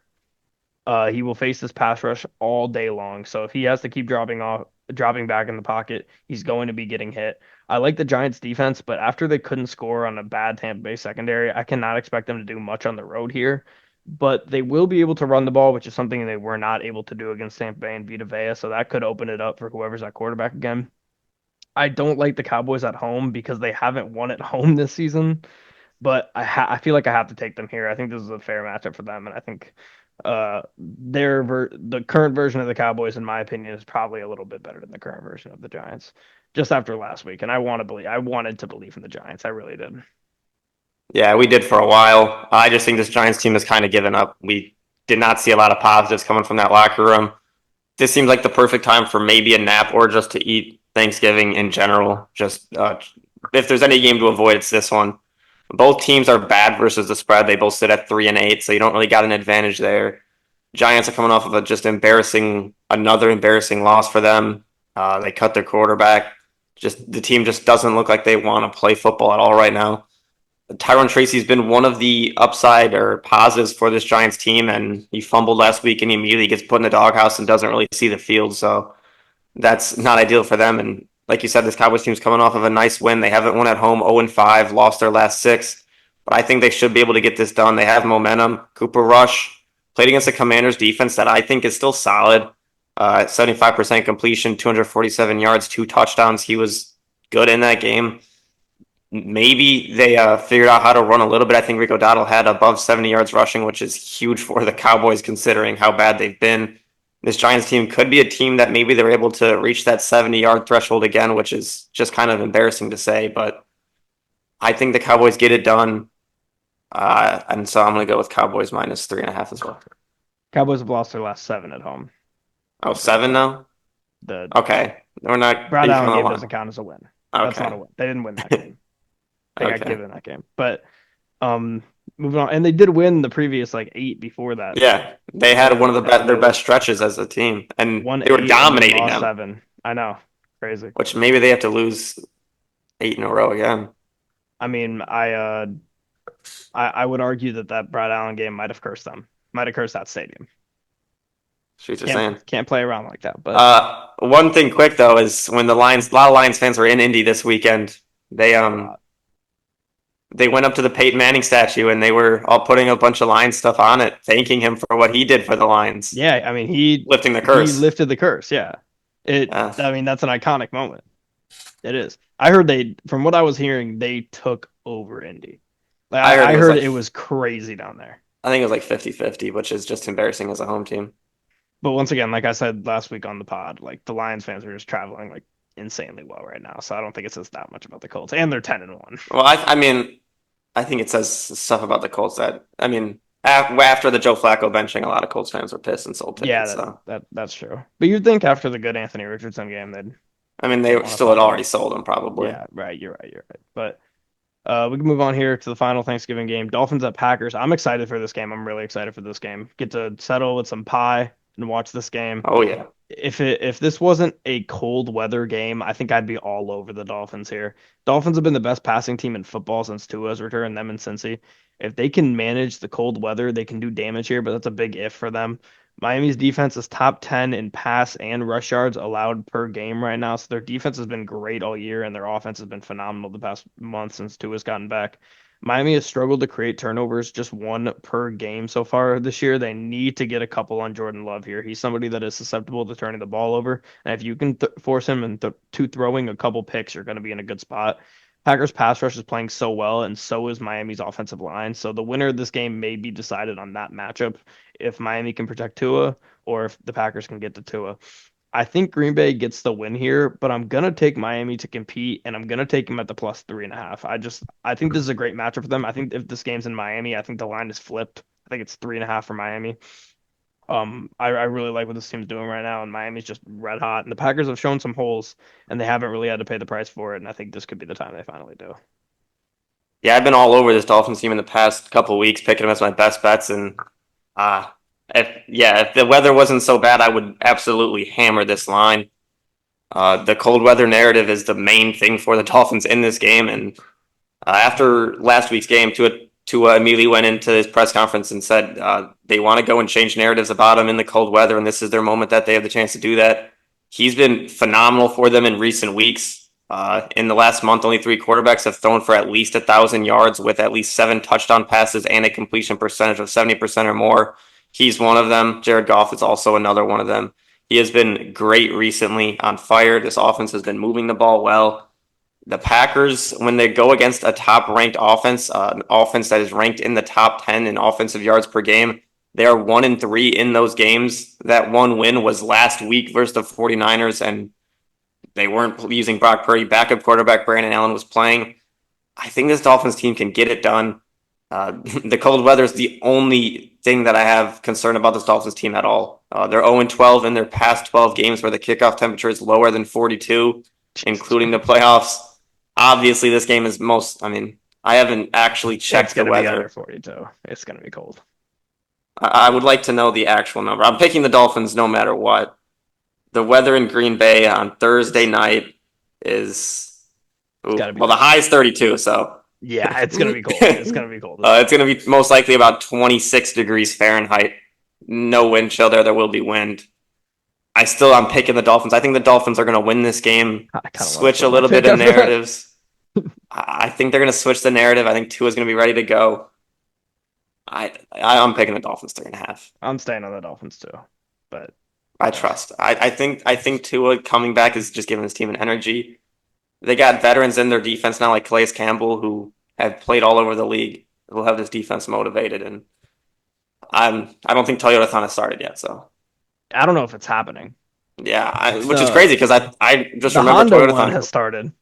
He will face this pass rush all day long. So if he has to keep dropping back in the pocket, he's going to be getting hit. I like the Giants defense, but after they couldn't score on a bad Tampa Bay secondary, I cannot expect them to do much on the road here. But they will be able to run the ball, which is something they were not able to do against Tampa Bay and Vita Vea. So that could open it up for whoever's at quarterback again. I don't like the Cowboys at home because they haven't won at home this season, but I feel like I have to take them here. I think this is a fair matchup for them, and I think the current version of the Cowboys, in my opinion, is probably a little bit better than the current version of the Giants. Just after last week, and I wanted to believe in the Giants. I really did. Yeah, we did for a while. I just think this Giants team has kind of given up. We did not see a lot of positives coming from that locker room. This seems like the perfect time for maybe a nap or just to eat Thanksgiving in general. Just if there's any game to avoid, it's this one. Both teams are bad versus the spread. They both sit at 3-8, so you don't really got an advantage there. Giants are coming off of a just another embarrassing loss for them. They cut their quarterback. Just the team just doesn't look like they want to play football at all right now. Tyron Tracy's been one of the upside or positives for this Giants team, and he fumbled last week and he immediately gets put in the doghouse and doesn't really see the field. So that's not ideal for them. And like you said, this Cowboys team's coming off of a nice win. They haven't won at home 0-5, lost their last six. But I think they should be able to get this done. They have momentum. Cooper Rush played against the Commanders defense that I think is still solid. 75% completion, 247 yards, two touchdowns. He was good in that game. Maybe they figured out how to run a little bit. I think Rico Dowdle had above 70 yards rushing, which is huge for the Cowboys considering how bad they've been. This Giants team could be a team that maybe they're able to reach that 70-yard threshold again, which is just kind of embarrassing to say. But I think the Cowboys get it done. And so I'm going to go with Cowboys minus 3.5 as well. Cowboys have lost their last seven at home. Oh, seven now? The Okay. We're not Brad beefing Allen on the game line. doesn't count as a win. That's not a Okay. win. They didn't win that game. They got Okay. given that game. But moving on, and they did win the previous like eight before that. Yeah. They had one of their best stretches as a team, and Won they were eight and then dominating lost them, seven. I know, crazy. which maybe they have to lose 8 in a row again. I mean, I would argue that that Brad Allen game might have cursed them. Might have cursed that stadium. Streets are Can't saying. can't play around like that. But One thing quick though is when a lot of Lions fans were in Indy this weekend, they a um lot. they went up to the Peyton Manning statue and they were all putting a bunch of Lions stuff on it, thanking him for what he did for the Lions, Yeah, I mean lifting the he curse. lifted the curse. Yeah, it. Yeah, I mean that's an iconic moment. It is. I heard from what I was hearing, they took over Indy. Like I heard I it was heard like it was crazy down there. I think it was like 50-50, which is just embarrassing as a home team. But once again, like I said last week on the pod, like the Lions fans are just traveling like insanely well right now. So I don't think it says that much about the Colts, and they're 10-1. Well, I mean, I think it says stuff about the Colts that I mean, after the Joe Flacco benching, a lot of Colts fans were pissed and sold Yeah, tickets. So that's true. But you'd think after the good Anthony Richardson game, I mean, they'd they want to still had follow already up. sold them probably. Yeah, right. You're right. You're right. But we can move on here to the final Thanksgiving game. Dolphins at Packers. I'm excited for this game. I'm really excited for this game. Get to settle with some pie and watch this game. Oh yeah. If this wasn't a cold weather game, I think I'd be all over the Dolphins here. Dolphins have been the best passing team in football since Tua's return, them and Cincy. If they can manage the cold weather, they can do damage here, but that's a big if for them. Miami's defense is top 10 in pass and rush yards allowed per game right now. So their defense has been great all year, and their offense has been phenomenal the past month since Tua's gotten back. Miami has struggled to create turnovers, just one per game so far this year. They need to get a couple on Jordan Love here. He's somebody that is susceptible to turning the ball over, and if you can force him into throwing a couple picks, you're going to be in a good spot. Packers pass rush is playing so well, and so is Miami's offensive line. So the winner of this game may be decided on that matchup if Miami can protect Tua or if the Packers can get to Tua. I think Green Bay gets the win here, but I'm gonna take Miami to compete, and I'm gonna take them at the plus 3.5. I think this is a great matchup for them. I think if this game's in Miami, I think the line is flipped. I think it's 3.5 for Miami. I really like what this team's doing right now, and Miami's just red hot. And the Packers have shown some holes, and they haven't really had to pay the price for it. And I think this could be the time they finally do. Yeah, I've been all over this Dolphins team in the past couple of weeks, picking them as my best bets, and uh, if the weather wasn't so bad, I would absolutely hammer this line. The cold weather narrative is the main thing for the Dolphins in this game, and after last week's game, Tua immediately went into his press conference and said they want to go and change narratives about him in the cold weather, and this is their moment that they have the chance to do that. He's been phenomenal for them in recent weeks. In the last month, only three quarterbacks have thrown for at least 1,000 yards with at least 7 touchdown passes and a completion percentage of 70% or more. He's one of them. Jared Goff is also another one of them. He has been great recently, on fire. This offense has been moving the ball well. The Packers, when they go against a top-ranked offense, an offense that is ranked in the top 10 in offensive yards per game, they are 1-3 in those games. That one win was last week versus the 49ers, and they weren't using Brock Purdy. Backup quarterback Brandon Allen was playing. I think this Dolphins team can get it done. The cold weather is the only thing that I have concern about this Dolphins team at all. They're 0-12 in their past 12 games where the kickoff temperature is lower than 42, Jesus including the Christ. playoffs. Obviously, this game is I haven't actually It's checked the gonna be under weather. 42. It's gonna be cold. I would like to know the actual number. I'm picking the Dolphins no matter what. The weather in Green Bay on Thursday night is, It's gotta be well, the high cold. is 32, so Yeah, it's gonna be cold. It's it's gonna be cold as hell. going to be most likely about 26 degrees Fahrenheit. No wind chill there. There will be wind. I'm picking the Dolphins. I think the Dolphins are going to win this game, I kind of want to switch a flip my little bit pick of after that. narratives. I think they're going to switch the narrative. I think Tua's going to be ready to go. I'm picking the Dolphins 3.5. I'm staying on the Dolphins too, but I uh, trust. I think Tua coming back is just giving his team an energy. They got veterans in their defense now, like Calais Campbell, who have played all over the league. Will have this defense motivated, and I don't think Toyota Thon has started yet. So I don't know if it's happening. yeah, It's which is crazy because I just the remember Honda Toyota one Thon. has started.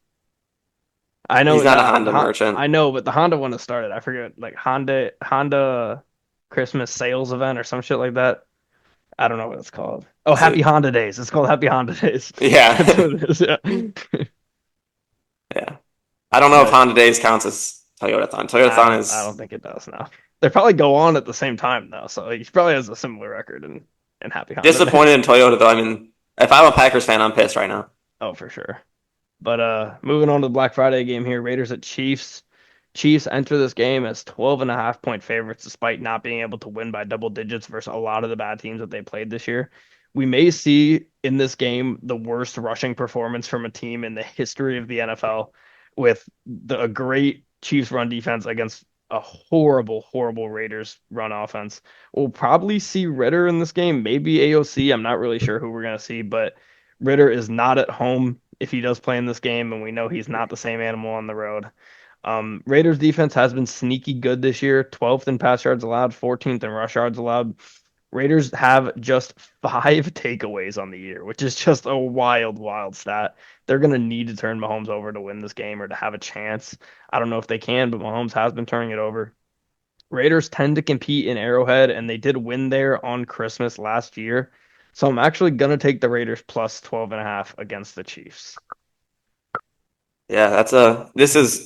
I He's know not a that Honda merchant. I know, but the Honda one has started. I forget like Honda Christmas sales event or some shit like that. I don't know what it's called. Oh, So Happy Honda Days. It's called Happy Honda Days. That's yeah, what it is. Yeah. yeah. I don't know if But Honda Days counts as Toyota Thon. Toyota Thon I don't is think it does now. They probably go on at the same time though, so he probably has a similar record in Happy Honda disappointed Days. in Toyota though. If I'm a Packers fan, I'm pissed right now. Oh, for sure. But moving on to the Black Friday game here, Raiders at Chiefs. Chiefs enter this game as 12.5 point favorites despite not being able to win by double digits versus a lot of the bad teams that they played this year. We may see in this game the worst rushing performance from a team in the history of the NFL with a great Chiefs run defense against a horrible, horrible Raiders run offense. We'll probably see Ritter in this game, maybe AOC. I'm not really sure who we're going to see, but Ritter is not at home if he does play in this game, and we know he's not the same animal on the road. Raiders defense has been sneaky good this year, 12th in pass yards allowed, 14th in rush yards allowed. Raiders have just 5 takeaways on the year, which is just a wild, wild stat. They're going to need to turn Mahomes over to win this game or to have a chance. I don't know if they can, but Mahomes has been turning it over. Raiders tend to compete in Arrowhead, and they did win there on Christmas last year. So I'm actually going to take the Raiders plus 12.5 against the Chiefs. Yeah,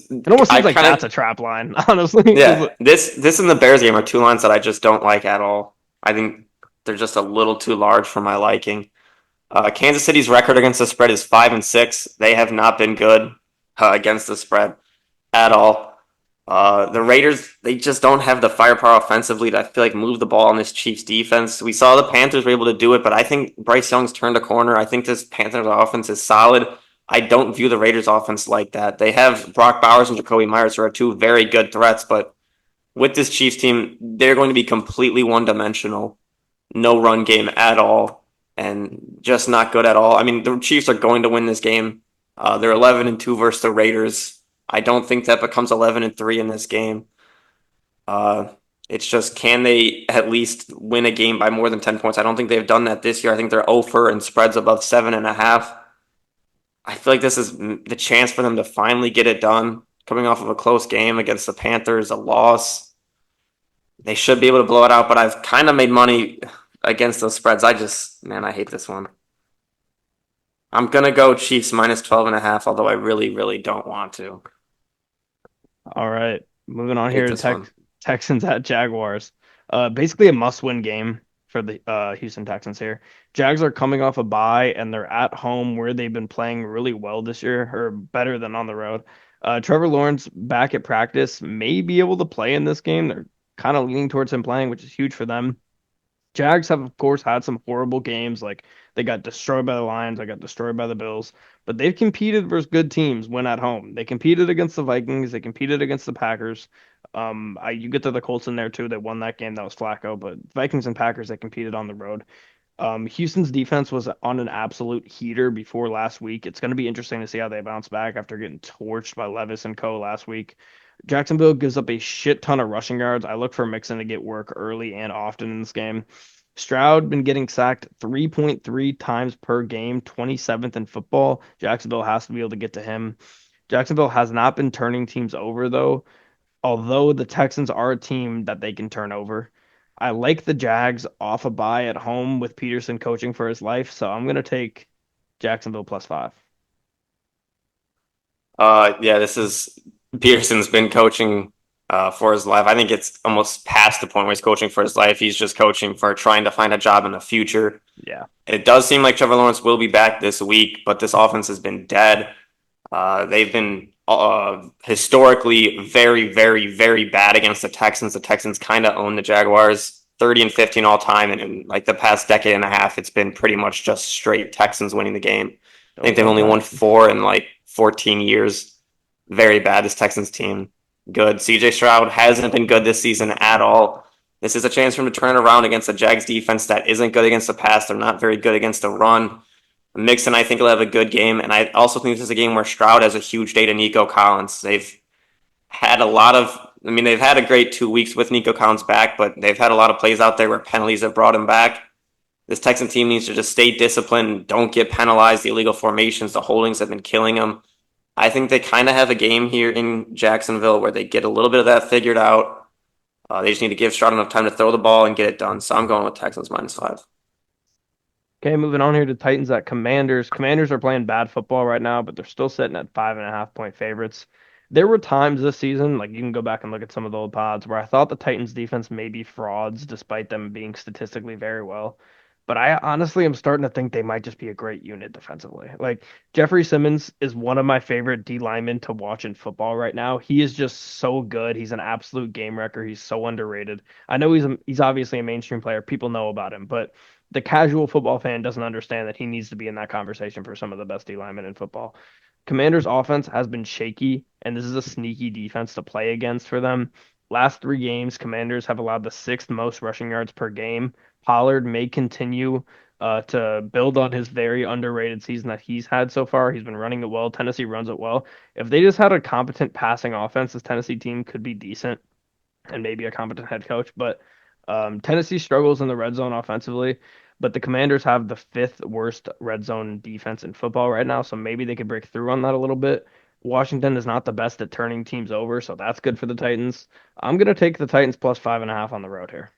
It almost I seems like kind that's of a trap line, honestly, because yeah, this and the Bears game are two lines that I just don't like at all. I think they're just a little too large for my liking. Kansas City's record against the spread is 5-6. They have not been good against the spread at all. The Raiders, they just don't have the firepower offensively to, I feel like, move the ball on this Chiefs defense. We saw the Panthers were able to do it, but I think Bryce Young's turned a corner. I think this Panthers offense is solid. I don't view the Raiders offense like that. They have Brock Bowers and Jacoby Myers, who are two very good threats, but with this Chiefs team, they're going to be completely one dimensional. No run game at all, and just not good at all. I mean, the Chiefs are going to win this game. They're 11-2 versus the Raiders. I don't think that becomes 11-3 in this game. Uh, it's just, can they at least win a game by more than 10 points? I don't think they've done that this year. I think they're 0 and spreads above 7.5. I feel like this is the chance for them to finally get it done. Coming off of a close game against the Panthers, a loss, they should be able to blow it out. But I've kind of made money against those spreads. Man, I hate this one. I'm gonna go Chiefs minus 12.5, although I really, really don't want to. All right, moving on Hate here to this one. Texans at Jaguars. Basically a must-win game for the Houston Texans here. Jags are coming off a bye and they're at home where they've been playing really well this year, or better than on the road. Trevor Lawrence back at practice may be able to play in this game. They're kind of leaning towards him playing, which is huge for them. Jags have, of course, had some horrible games. Like they got destroyed by the Lions, they got destroyed by the Bills, but they've competed versus good teams when at home. They competed against the Vikings, they competed against the Packers. You get to the Colts in there too. They won that game. That was Flacco, but Vikings and Packers they competed on the road. Houston's defense was on an absolute heater before last week. It's going to be interesting to see how they bounce back after getting torched by Levis and co last week. Jacksonville gives up a shit ton of rushing yards. I look for Mixon to get work early and often in this game. Stroud been getting sacked 3.3 times per game, 27th in football. Jacksonville has to be able to get to him. Jacksonville has not been turning teams over though, although the Texans are a team that they can turn over. I like the Jags off a bye at home with Peterson coaching for his life, so I'm going to take Jacksonville +5. Yeah, this is Pearson's been coaching for his life. I think it's almost past the point where he's coaching for his life. He's just coaching for trying to find a job in the future. Yeah. It does seem like Trevor Lawrence will be back this week, but this offense has been dead. They've been historically very, very, very bad against the Texans. The Texans kind of own the Jaguars 30-15 all time, and in like the past decade and a half, it's been pretty much just straight Texans winning the game. I think Don't they've love only that. won 4 in like 14 years. Very bad. This Texans team, good. CJ Stroud hasn't been good this season at all. This is a chance for him to turn it around against the Jags defense that isn't good against the pass. They're not very good against the run. Mixon, I think, will have a good game. And I also think this is a game where Stroud has a huge day to Nico Collins. They've had a lot of, I mean, they've had a great 2 weeks with Nico Collins back, but they've had a lot of plays out there where penalties have brought him back. This Texan team needs to just stay disciplined, don't get penalized. The illegal formations, the holdings have been killing them. I think they kind of have a game here in Jacksonville where they get a little bit of that figured out. They just need to give Stroud enough time to throw the ball and get it done. So I'm going with Texans -5. Okay, moving on here to Titans at Commanders. Commanders are playing bad football right now, but they're still sitting at 5.5 point favorites. There were times this season, like you can go back and look at some of the old pods, where I thought the Titans defense may be frauds despite them being statistically very well. But I honestly am starting to think they might just be a great unit defensively. Like Jeffrey Simmons is one of my favorite D linemen to watch in football right now. He is just so good. He's an absolute game wrecker. He's so underrated. I know he's obviously a mainstream player. People know about him, but the casual football fan doesn't understand that he needs to be in that conversation for some of the best D linemen in football. Commanders offense has been shaky, and this is a sneaky defense to play against for them. Last 3 games, Commanders have allowed the sixth most rushing yards per game. Pollard may continue to build on his very underrated season that he's had so far. He's been running it well. Tennessee runs it well. If they just had a competent passing offense, this Tennessee team could be decent and maybe a competent head coach. But Tennessee struggles in the red zone offensively, but the Commanders have the fifth worst red zone defense in football right now, so maybe they could break through on that a little bit. Washington is not the best at turning teams over, so that's good for the Titans. I'm gonna take the Titans +5.5 on the road here.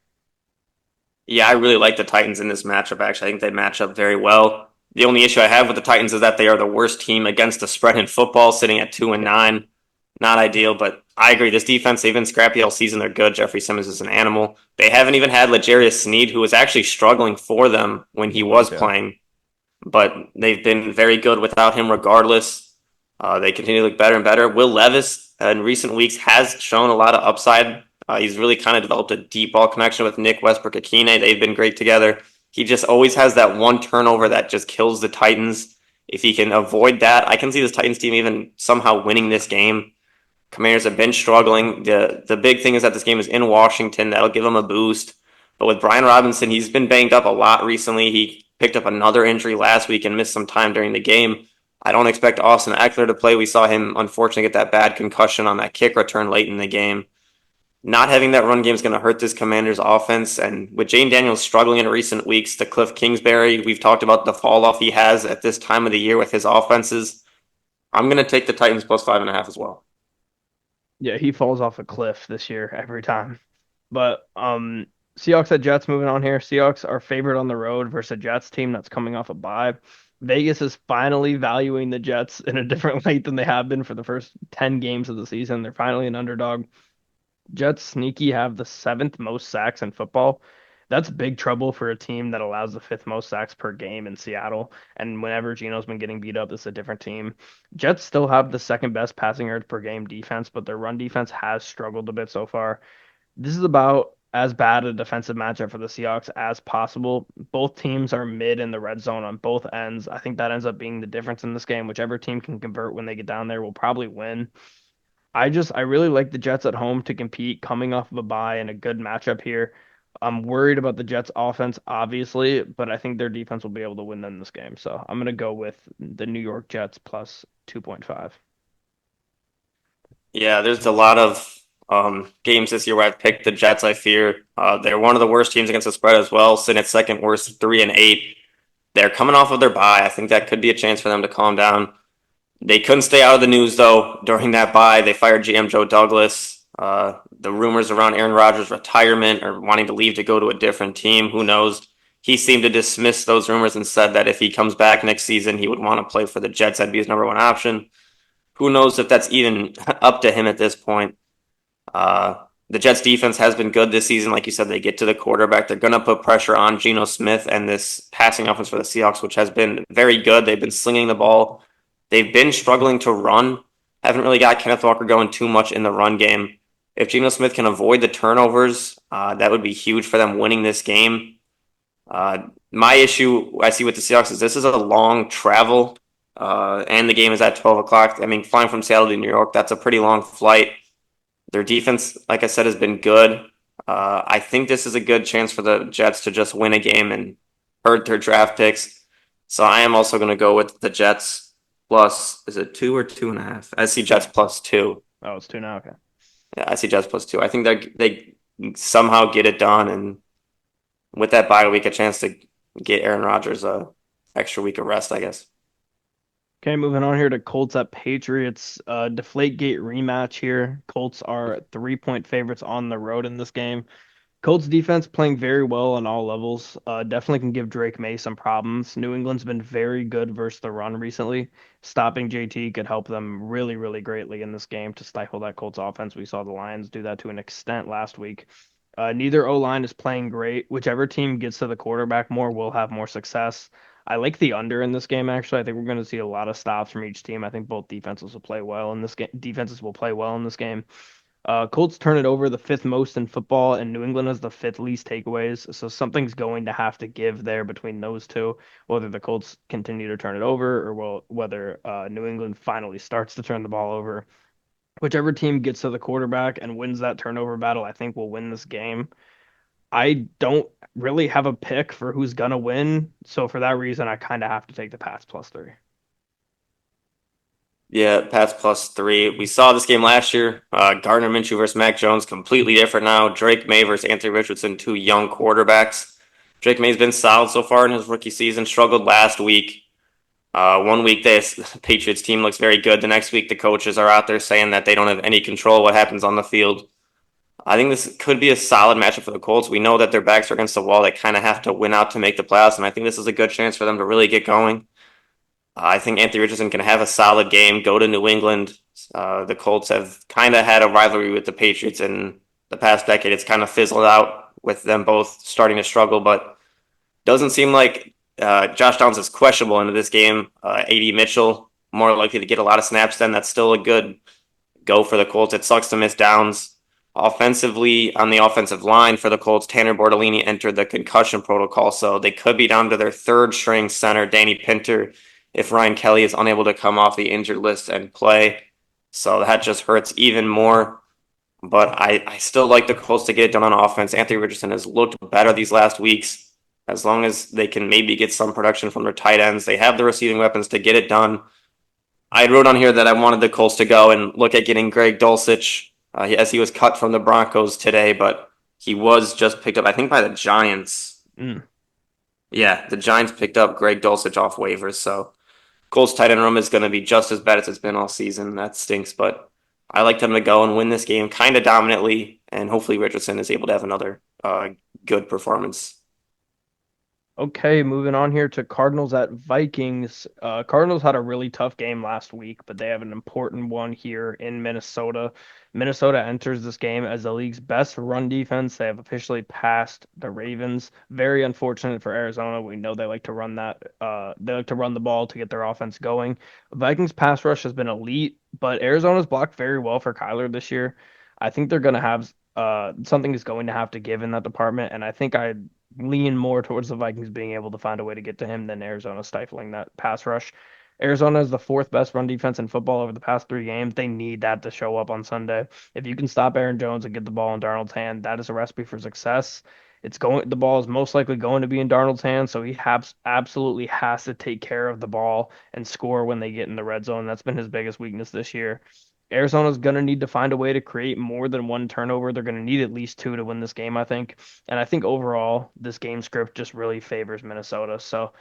Yeah, I really like the Titans in this matchup, actually. I think they match up very well. The only issue I have with the Titans is that they are the worst team against the spread in football, sitting at 2-9. Not ideal, but I agree. This defense, they've been scrappy all season. They're good. Jeffrey Simmons is an animal. They haven't even had L'Jarius Sneed, who was actually struggling for them when He he was was, yeah. playing, but they've been very good without him regardless. They continue to look better and better. Will Levis, in recent weeks, has shown a lot of upside. He's really kind of developed a deep ball connection with Nick Westbrook-Akine. They've been great together. He just always has that one turnover that just kills the Titans. If he can avoid that, I can see this Titans team even somehow winning this game. Commanders have been struggling. The big thing is that this game is in Washington. That'll give them a boost. But with Brian Robinson, he's been banged up a lot recently. He picked up another injury last week and missed some time during the game. I don't expect Austin Eckler to play. We saw him unfortunately get that bad concussion on that kick return late in the game. Not having that run game is going to hurt this Commanders offense. And with Jane Daniels struggling in recent weeks, to Cliff Kingsbury, we've talked about the fall off he has at this time of the year with his offenses. I'm going to take the Titans plus 5.5 as well. Yeah, he falls off a cliff this year every time. But Seahawks at Jets moving on here. Seahawks are favored on the road versus a Jets team that's coming off a bye. Vegas is finally valuing the Jets in a different light than they have been for the first 10 games of the season. They're finally an underdog. Jets sneaky have the seventh most sacks in football. That's big trouble for a team that allows the fifth most sacks per game in Seattle. And whenever Geno's been getting beat up, it's a different team. Jets still have the second best passing yards per game defense, but their run defense has struggled a bit so far. This is about as bad a defensive matchup for the Seahawks as possible. Both teams are mid in the red zone on both ends. I think that ends up being the difference in this game. Whichever team can convert when they get down there will probably win. I really like the Jets at home to compete coming off of a bye and a good matchup here. I'm worried about the Jets offense, obviously, but I think their defense will be able to win them this game. So I'm going to go with the New York Jets plus 2.5. Yeah, there's a lot of games this year where I've picked the Jets. I fear they're one of the worst teams against the spread as well, sitting at second worst, 3-8. They're coming off of their bye. I think that could be a chance for them to calm down. They couldn't stay out of the news though during that bye. They fired GM Joe Douglas. The rumors around Aaron Rodgers' retirement or wanting to leave to go to a different team, who knows? He seemed to dismiss those rumors and said that if he comes back next season, he would want to play for the Jets. That'd be his number one option. Who knows if that's even up to him at this point? The Jets defense has been good this season. Like you said, they get to the quarterback. They're going to put pressure on Geno Smith and this passing offense for the Seahawks, which has been very good. They've been slinging the ball. They've been struggling to run. Haven't really got Kenneth Walker going too much in the run game. If Geno Smith can avoid the turnovers, that would be huge for them winning this game. My issue I see with the Seahawks is this is a long travel, and the game is at 12 o'clock. I mean, flying from Seattle to New York, that's a pretty long flight. Their defense, like I said, has been good. I think this is a good chance for the Jets to just win a game and hurt their draft picks. So I am also going to go with the Jets plus, is it 2 or 2.5? I see Jets plus 2. Oh, it's two now. Okay. Yeah, I see Jets plus 2. I think they somehow get it done, and with that bye week, a chance to get Aaron Rodgers a extra week of rest, I guess. Okay, moving on here to Colts at Patriots. Deflategate rematch here. Colts are 3-point favorites on the road in this game. Colts defense playing very well on all levels. Definitely can give Drake May some problems. New England's been very good versus the run recently. Stopping JT could help them really, really greatly in this game to stifle that Colts offense. We saw the Lions do that to an extent last week. Neither O-line is playing great. Whichever team gets to the quarterback more will have more success. I like the under in this game, actually. I think we're going to see a lot of stops from each team. I think both defenses will play well in this game. Defenses will play well in this game. Colts turn it over the fifth most in football, and New England has the fifth least takeaways. So something's going to have to give there between those two, whether the Colts continue to turn it over or whether New England finally starts to turn the ball over. Whichever team gets to the quarterback and wins that turnover battle, I think will win this game. I don't really have a pick for who's gonna win, so for that reason, I kind of have to take the Pats plus 3. Yeah, Pats plus 3. We saw this game last year. Gardner Minshew versus Mac Jones, completely different now. Drake May versus Anthony Richardson, two young quarterbacks. Drake May's been solid so far in his rookie season. Struggled last week. One week this Patriots team looks very good. The next week the coaches are out there saying that they don't have any control of what happens on the field. I think this could be a solid matchup for the Colts. We know that their backs are against the wall. They kind of have to win out to make the playoffs, and I think this is a good chance for them to really get going. I think Anthony Richardson can have a solid game, go to New England. The Colts have kind of had a rivalry with the Patriots in the past decade. It's kind of fizzled out with them both starting to struggle, but doesn't seem like Josh Downs is questionable into this game. A.D. Mitchell, more likely to get a lot of snaps then. That's still a good go for the Colts. It sucks to miss Downs. Offensively, on the offensive line for the Colts, Tanner Bortolini entered the concussion protocol, so they could be down to their third string center, Danny Pinter, if Ryan Kelly is unable to come off the injured list and play. So that just hurts even more. But I still like the Colts to get it done on offense. Anthony Richardson has looked better these last weeks. As long as they can maybe get some production from their tight ends, they have the receiving weapons to get it done. I wrote on here that I wanted the Colts to go and look at getting Greg Dulcich, as he was cut from the Broncos today, but he was just picked up, I think, by the Giants. Mm. Yeah, the Giants picked up Greg Dulcich off waivers, so Colts tight end room is going to be just as bad as it's been all season. That stinks, but I like them to go and win this game kind of dominantly, and hopefully Richardson is able to have another good performance. Okay, moving on here to Cardinals at Vikings. Cardinals had a really tough game last week, but they have an important one here in Minnesota. Minnesota enters this game as the league's best run defense. They have officially passed the Ravens. Very unfortunate for Arizona. We know they like to run that. They like to run the ball to get their offense going. Vikings pass rush has been elite, but Arizona's blocked very well for Kyler this year. I think they're going to have something is going to have to give in that department, and I think I lean more towards the Vikings being able to find a way to get to him than Arizona stifling that pass rush. Arizona is the fourth best run defense in football over the past 3 games. They need that to show up on Sunday. If you can stop Aaron Jones and get the ball in Darnold's hand, that is a recipe for success. The ball is most likely going to be in Darnold's hand, so he absolutely has to take care of the ball and score when they get in the red zone. That's been his biggest weakness this year. Arizona's going to need to find a way to create more than one turnover. They're going to need at least two to win this game, I think. And I think overall, this game script just really favors Minnesota. So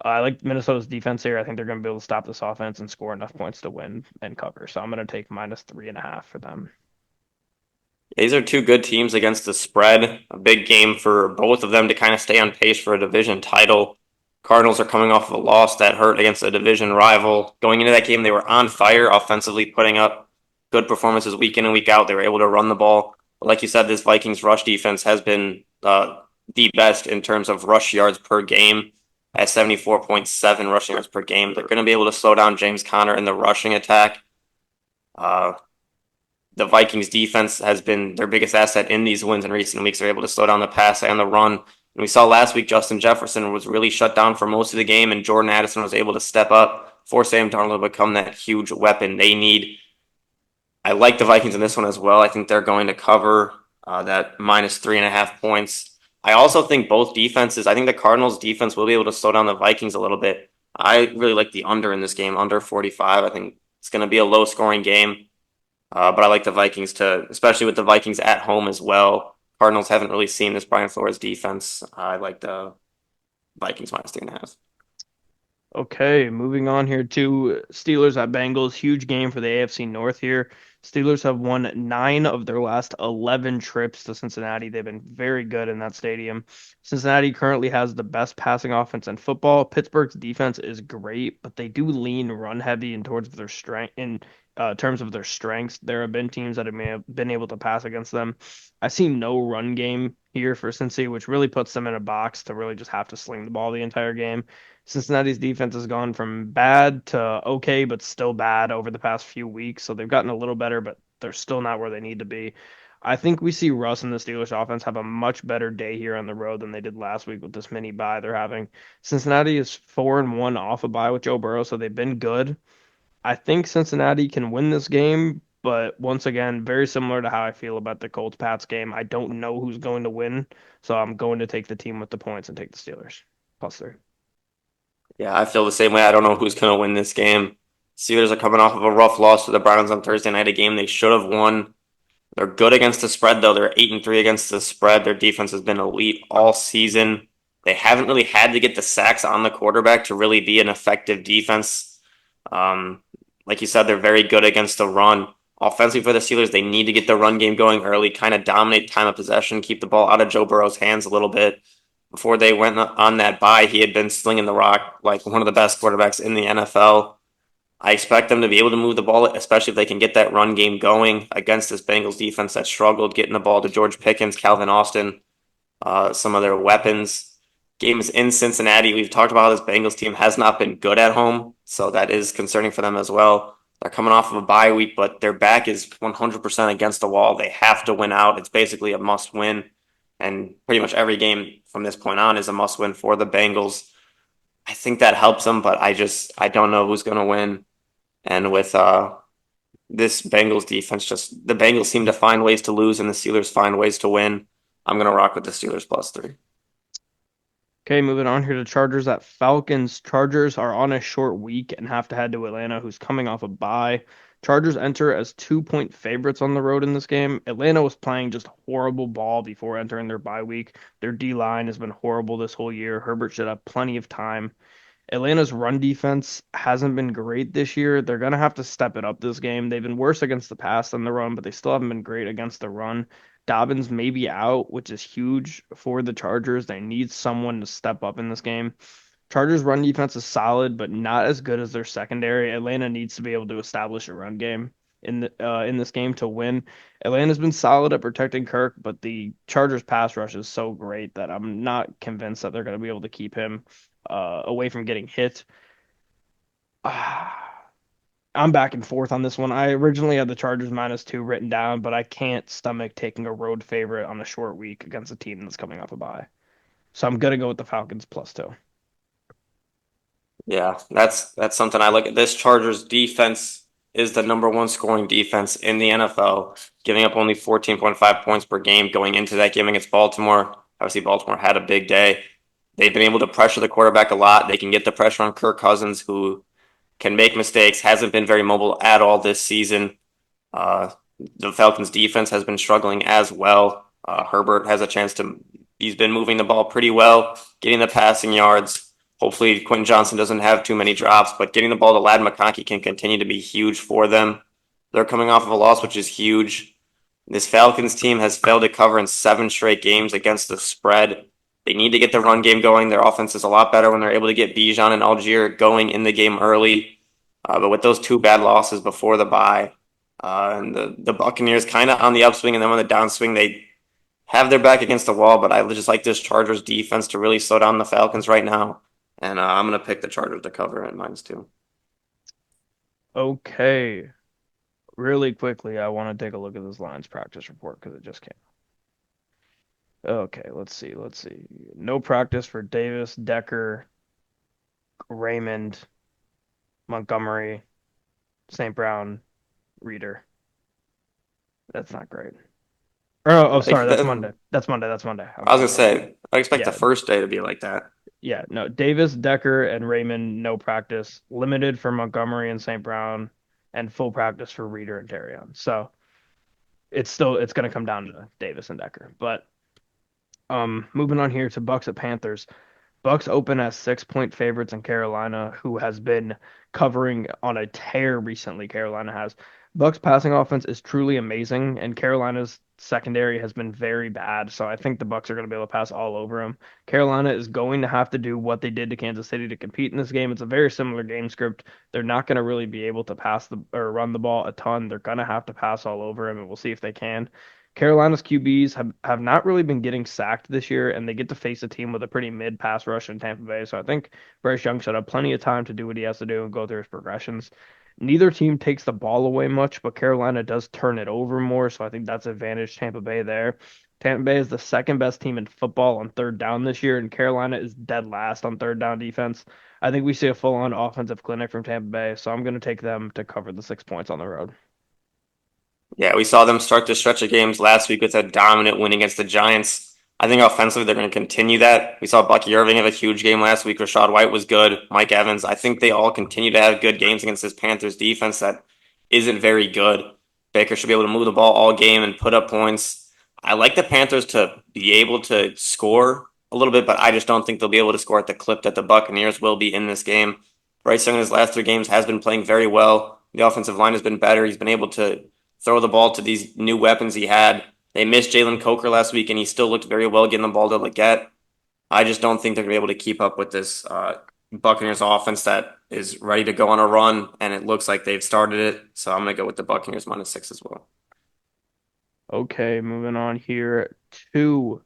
I like Minnesota's defense here. I think they're going to be able to stop this offense and score enough points to win and cover. So I'm going to take -3.5 for them. These are two good teams against the spread. A big game for both of them to kind of stay on pace for a division title. Cardinals are coming off of a loss that hurt against a division rival. Going into that game, they were on fire offensively, putting up good performances week in and week out. They were able to run the ball. But like you said, this Vikings rush defense has been the best in terms of rush yards per game at 74.7 rushing yards per game. They're going to be able to slow down James Conner in the rushing attack. Uh, the Vikings defense has been their biggest asset in these wins in recent weeks. They're able to slow down the pass and the run. And we saw last week Justin Jefferson was really shut down for most of the game, and Jordan Addison was able to step up, force Sam Darnold to become that huge weapon they need. I like the Vikings in this one as well. I think they're going to cover that -3.5 points. I also think both defenses, I think the Cardinals defense will be able to slow down the Vikings a little bit. I really like the under in this game, under 45. I think it's going to be a low scoring game. But I like the Vikings to, especially with the Vikings at home as well. Cardinals haven't really seen this Brian Flores defense. I like the Vikings -3.5. Okay, moving on here to Steelers at Bengals. Huge game for the AFC North here. Steelers have won 9 of their last 11 trips to Cincinnati. They've been very good in that stadium. Cincinnati currently has the best passing offense in football. Pittsburgh's defense is great, but they do lean run heavy in towards their strength in terms of their strengths. There have been teams that have been able to pass against them. I see no run game here for Cincy, which really puts them in a box to really just have to sling the ball the entire game. Cincinnati's defense has gone from bad to okay, but still bad over the past few weeks. So they've gotten a little better, but they're still not where they need to be. I think we see Russ and the Steelers offense have a much better day here on the road than they did last week with this mini bye they're having. Cincinnati is 4-1 off a bye with Joe Burrow, so they've been good. I think Cincinnati can win this game, but once again, very similar to how I feel about the Colts Pats game. I don't know who's going to win, so I'm going to take the team with the points and take the Steelers +3. Yeah, I feel the same way. I don't know who's going to win this game. Steelers are coming off of a rough loss to the Browns on Thursday night, a game they should have won. They're good against the spread, though. They're 8-3 against the spread. Their defense has been elite all season. They haven't really had to get the sacks on the quarterback to really be an effective defense. Um, like you said, they're very good against the run. Offensively for the Steelers, they need to get the run game going early, kind of dominate time of possession, keep the ball out of Joe Burrow's hands a little bit. Before they went on that bye, he had been slinging the rock like one of the best quarterbacks in the NFL. I expect them to be able to move the ball, especially if they can get that run game going against this Bengals defense that struggled getting the ball to George Pickens, Calvin Austin, some of their weapons. Game is in Cincinnati. We've talked about how this Bengals team has not been good at home, so that is concerning for them as well. They're coming off of a bye week, but their back is 100% against the wall. They have to win out. It's basically a must win, and pretty much every game from this point on is a must win for the Bengals. I think that helps them, but I don't know who's going to win. And with this Bengals defense, just the Bengals seem to find ways to lose, and the Steelers find ways to win. I'm going to rock with the Steelers +3. Okay, moving on here to Chargers at Falcons. Chargers are on a short week and have to head to Atlanta, who's coming off a bye. Chargers enter as 2-point favorites on the road in this game. Atlanta was playing just horrible ball before entering their bye week. Their D line has been horrible this whole year. Herbert should have plenty of time. Atlanta's run defense hasn't been great this year. They're going to have to step it up this game. They've been worse against the pass than the run, but they still haven't been great against the run. Dobbins may be out, which is huge for the Chargers. They need someone to step up in this game. Chargers run defense is solid, but not as good as their secondary. Atlanta needs to be able to establish a run game in this game to win. Atlanta's been solid at protecting Kirk, but the Chargers pass rush is so great that I'm not convinced that they're going to be able to keep him away from getting hit. I'm back and forth on this one. I originally had the Chargers -2 written down, but I can't stomach taking a road favorite on a short week against a team that's coming off a bye. So I'm gonna go with the Falcons +2. Yeah, that's something I look at. This Chargers defense is the number one scoring defense in the NFL, giving up only 14.5 points per game going into that game against Baltimore. Obviously, Baltimore had a big day. They've been able to pressure the quarterback a lot. They can get the pressure on Kirk Cousins, who can make mistakes, hasn't been very mobile at all this season. Uh, the Falcons' defense has been struggling as well. Herbert has a chance to. He's been moving the ball pretty well, getting the passing yards. Hopefully, Quentin Johnson doesn't have too many drops, but getting the ball to Lad McConkey can continue to be huge for them. They're coming off of a loss, which is huge. This Falcons team has failed to cover in 7 straight games against the spread. They need to get the run game going. Their offense is a lot better when they're able to get Bijan and Algier going in the game early. But with those two bad losses before the bye, and the Buccaneers kind of on the upswing and then on the downswing, they have their back against the wall. But I just like this Chargers defense to really slow down the Falcons right now. And I'm going to pick the Chargers to cover at -2. Okay, really quickly, I want to take a look at this Lions practice report because it just came. Okay, let's see. No practice for Davis, Decker, Raymond, Montgomery, St. Brown, Reader. That's not great. Oh, sorry, that's I Monday. That's Monday. That's Monday. was I'm going to wrong. say, I expect the Yeah, first day to be like that. yeah. No, Davis, Decker, and Raymond, no practice. Limited for Montgomery and St. Brown, and full practice for Reader and Terrion. So it's going to come down to Davis and Decker. But moving on here to Bucks at Panthers. Bucks open as 6-point favorites in Carolina, who has been covering on a tear recently. Carolina has. Bucks passing offense is truly amazing, and Carolina's secondary has been very bad. So I think the Bucks are going to be able to pass all over them. Carolina is going to have to do what they did to Kansas City to compete in this game. It's a very similar game script. They're not going to really be able to pass the or run the ball a ton. They're going to have to pass all over him, and we'll see if they can. Carolina's QBs have not really been getting sacked this year, and they get to face a team with a pretty mid pass rush in Tampa Bay. So I think Bryce Young should have plenty of time to do what he has to do and go through his progressions. Neither team takes the ball away much, but Carolina does turn it over more. So I think that's advantage Tampa Bay there. Tampa Bay is the second best team in football on third down this year, and Carolina is dead last on third down defense. I think we see a full on offensive clinic from Tampa Bay, so I'm going to take them to cover the 6 points on the road. Yeah, we saw them start the stretch of games last week with a dominant win against the Giants. I think offensively they're going to continue that. We saw Bucky Irving have a huge game last week. Rashad White was good. Mike Evans. I think they all continue to have good games against this Panthers defense that isn't very good. Baker should be able to move the ball all game and put up points. I like the Panthers to be able to score a little bit, but I just don't think they'll be able to score at the clip that the Buccaneers will be in this game. Bryce Young in his last 3 games has been playing very well. The offensive line has been better. He's been able to throw the ball to these new weapons he had. They missed Jalen Coker last week, and he still looked very well getting the ball to Leggett. I just don't think they're going to be able to keep up with this Buccaneers offense that is ready to go on a run, and it looks like they've started it. So I'm going to go with the Buccaneers -6 as well. Okay, moving on here to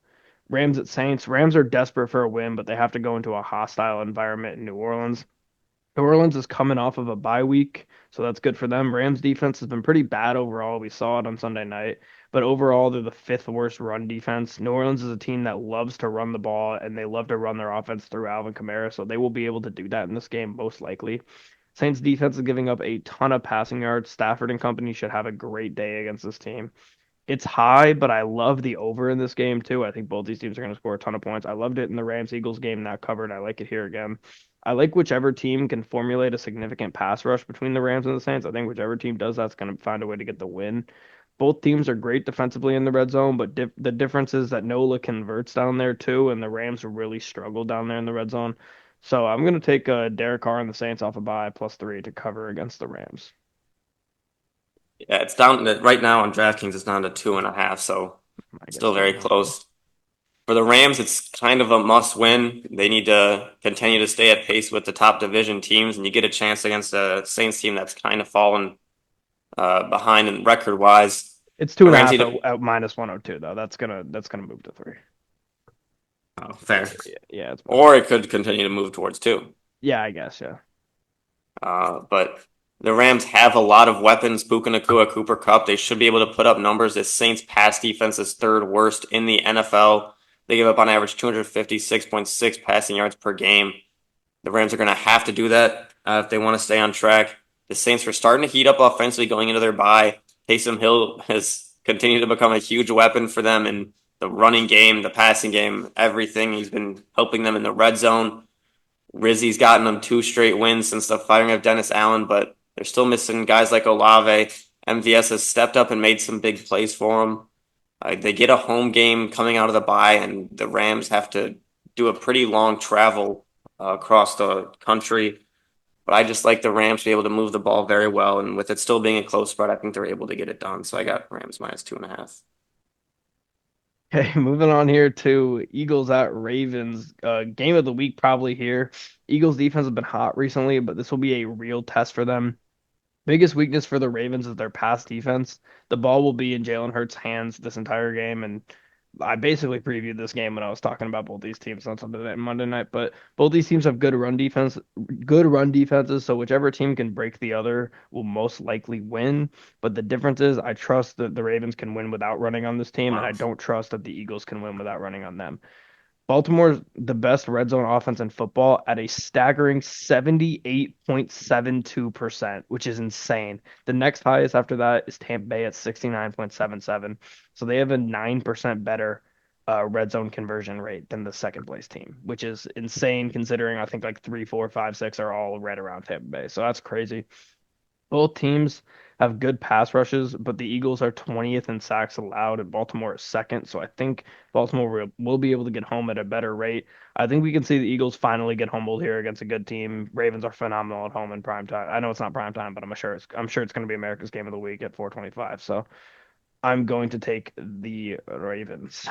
Rams at Saints. Rams are desperate for a win, but they have to go into a hostile environment in New Orleans. New Orleans is coming off of a bye week, so that's good for them. Rams defense has been pretty bad overall. We saw it on Sunday night, but overall they're the fifth worst run defense. New Orleans is a team that loves to run the ball and they love to run their offense through Alvin Kamara, so they will be able to do that in this game most likely. Saints defense is giving up a ton of passing yards. Stafford and company should have a great day against this team. It's high, but I love the over in this game too. I think both these teams are going to score a ton of points. I loved it in the Rams Eagles game, not covered. I like it here again. I like whichever team can formulate a significant pass rush between the Rams and the Saints. I think whichever team does that's going to find a way to get the win. Both teams are great defensively in the red zone, but the difference is that Nola converts down there too, and the Rams really struggle down there in the red zone. So I'm going to take Derek Carr and the Saints off a bye +3 to cover against the Rams. Yeah, it's down right now on DraftKings. It's down to 2.5, so I guess still two very and a half. Yeah. close. For the Rams, it's kind of a must win. They need to continue to stay at pace with the top division teams, and you get a chance against a Saints team that's kind of fallen behind in record wise. It's two The and a Rams half need at, to. at -102 though. That's gonna move to 3. Oh, fair. Yeah, yeah, it's Or -1. it could continue to move towards 2. Yeah, I guess. Yeah. But the Rams have a lot of weapons. Puka Nacua, Cooper Kupp. They should be able to put up numbers. This Saints pass defense is third worst in the NFL. They give up on average 256.6 passing yards per game. The Rams are going to have to do that if they want to stay on track. The Saints are starting to heat up offensively going into their bye. Taysom Hill has continued to become a huge weapon for them in the running game, the passing game, everything. He's been helping them in the red zone. Rizzy's gotten them 2 straight wins since the firing of Dennis Allen, but they're still missing guys like Olave. MVS has stepped up and made some big plays for them. They get a home game coming out of the bye, and the Rams have to do a pretty long travel across the country. But I just like the Rams to be able to move the ball very well, and with it still being a close spread, I think they're able to get it done. So I got Rams -2.5. Okay, moving on here to Eagles at Ravens. Game of the week probably here. Eagles defense has been hot recently, but this will be a real test for them. Biggest weakness for the Ravens is their pass defense. The ball will be in Jalen Hurts' hands this entire game, and I basically previewed this game when I was talking about both these teams on Sunday night and Monday night. But both these teams have good run defenses. So whichever team can break the other will most likely win. But the difference is, I trust that the Ravens can win without running on this team, and I Wow. don't trust that the Eagles can win without running on them. Baltimore's the best red zone offense in football at a staggering 78.72%, which is insane. The next highest after that is Tampa Bay at 69.77. So they have a 9% better red zone conversion rate than the second place team, which is insane considering I think like 3, 4, 5, 6 are all right around Tampa Bay. So that's crazy. Both teams have good pass rushes, but the Eagles are 20th in sacks allowed and Baltimore is second. So I think Baltimore will be able to get home at a better rate. I think we can see the Eagles finally get humbled here against a good team. Ravens are phenomenal at home in prime time. I know it's not prime time, but I'm sure it's going to be America's game of the week at 4:25. So I'm going to take the Ravens.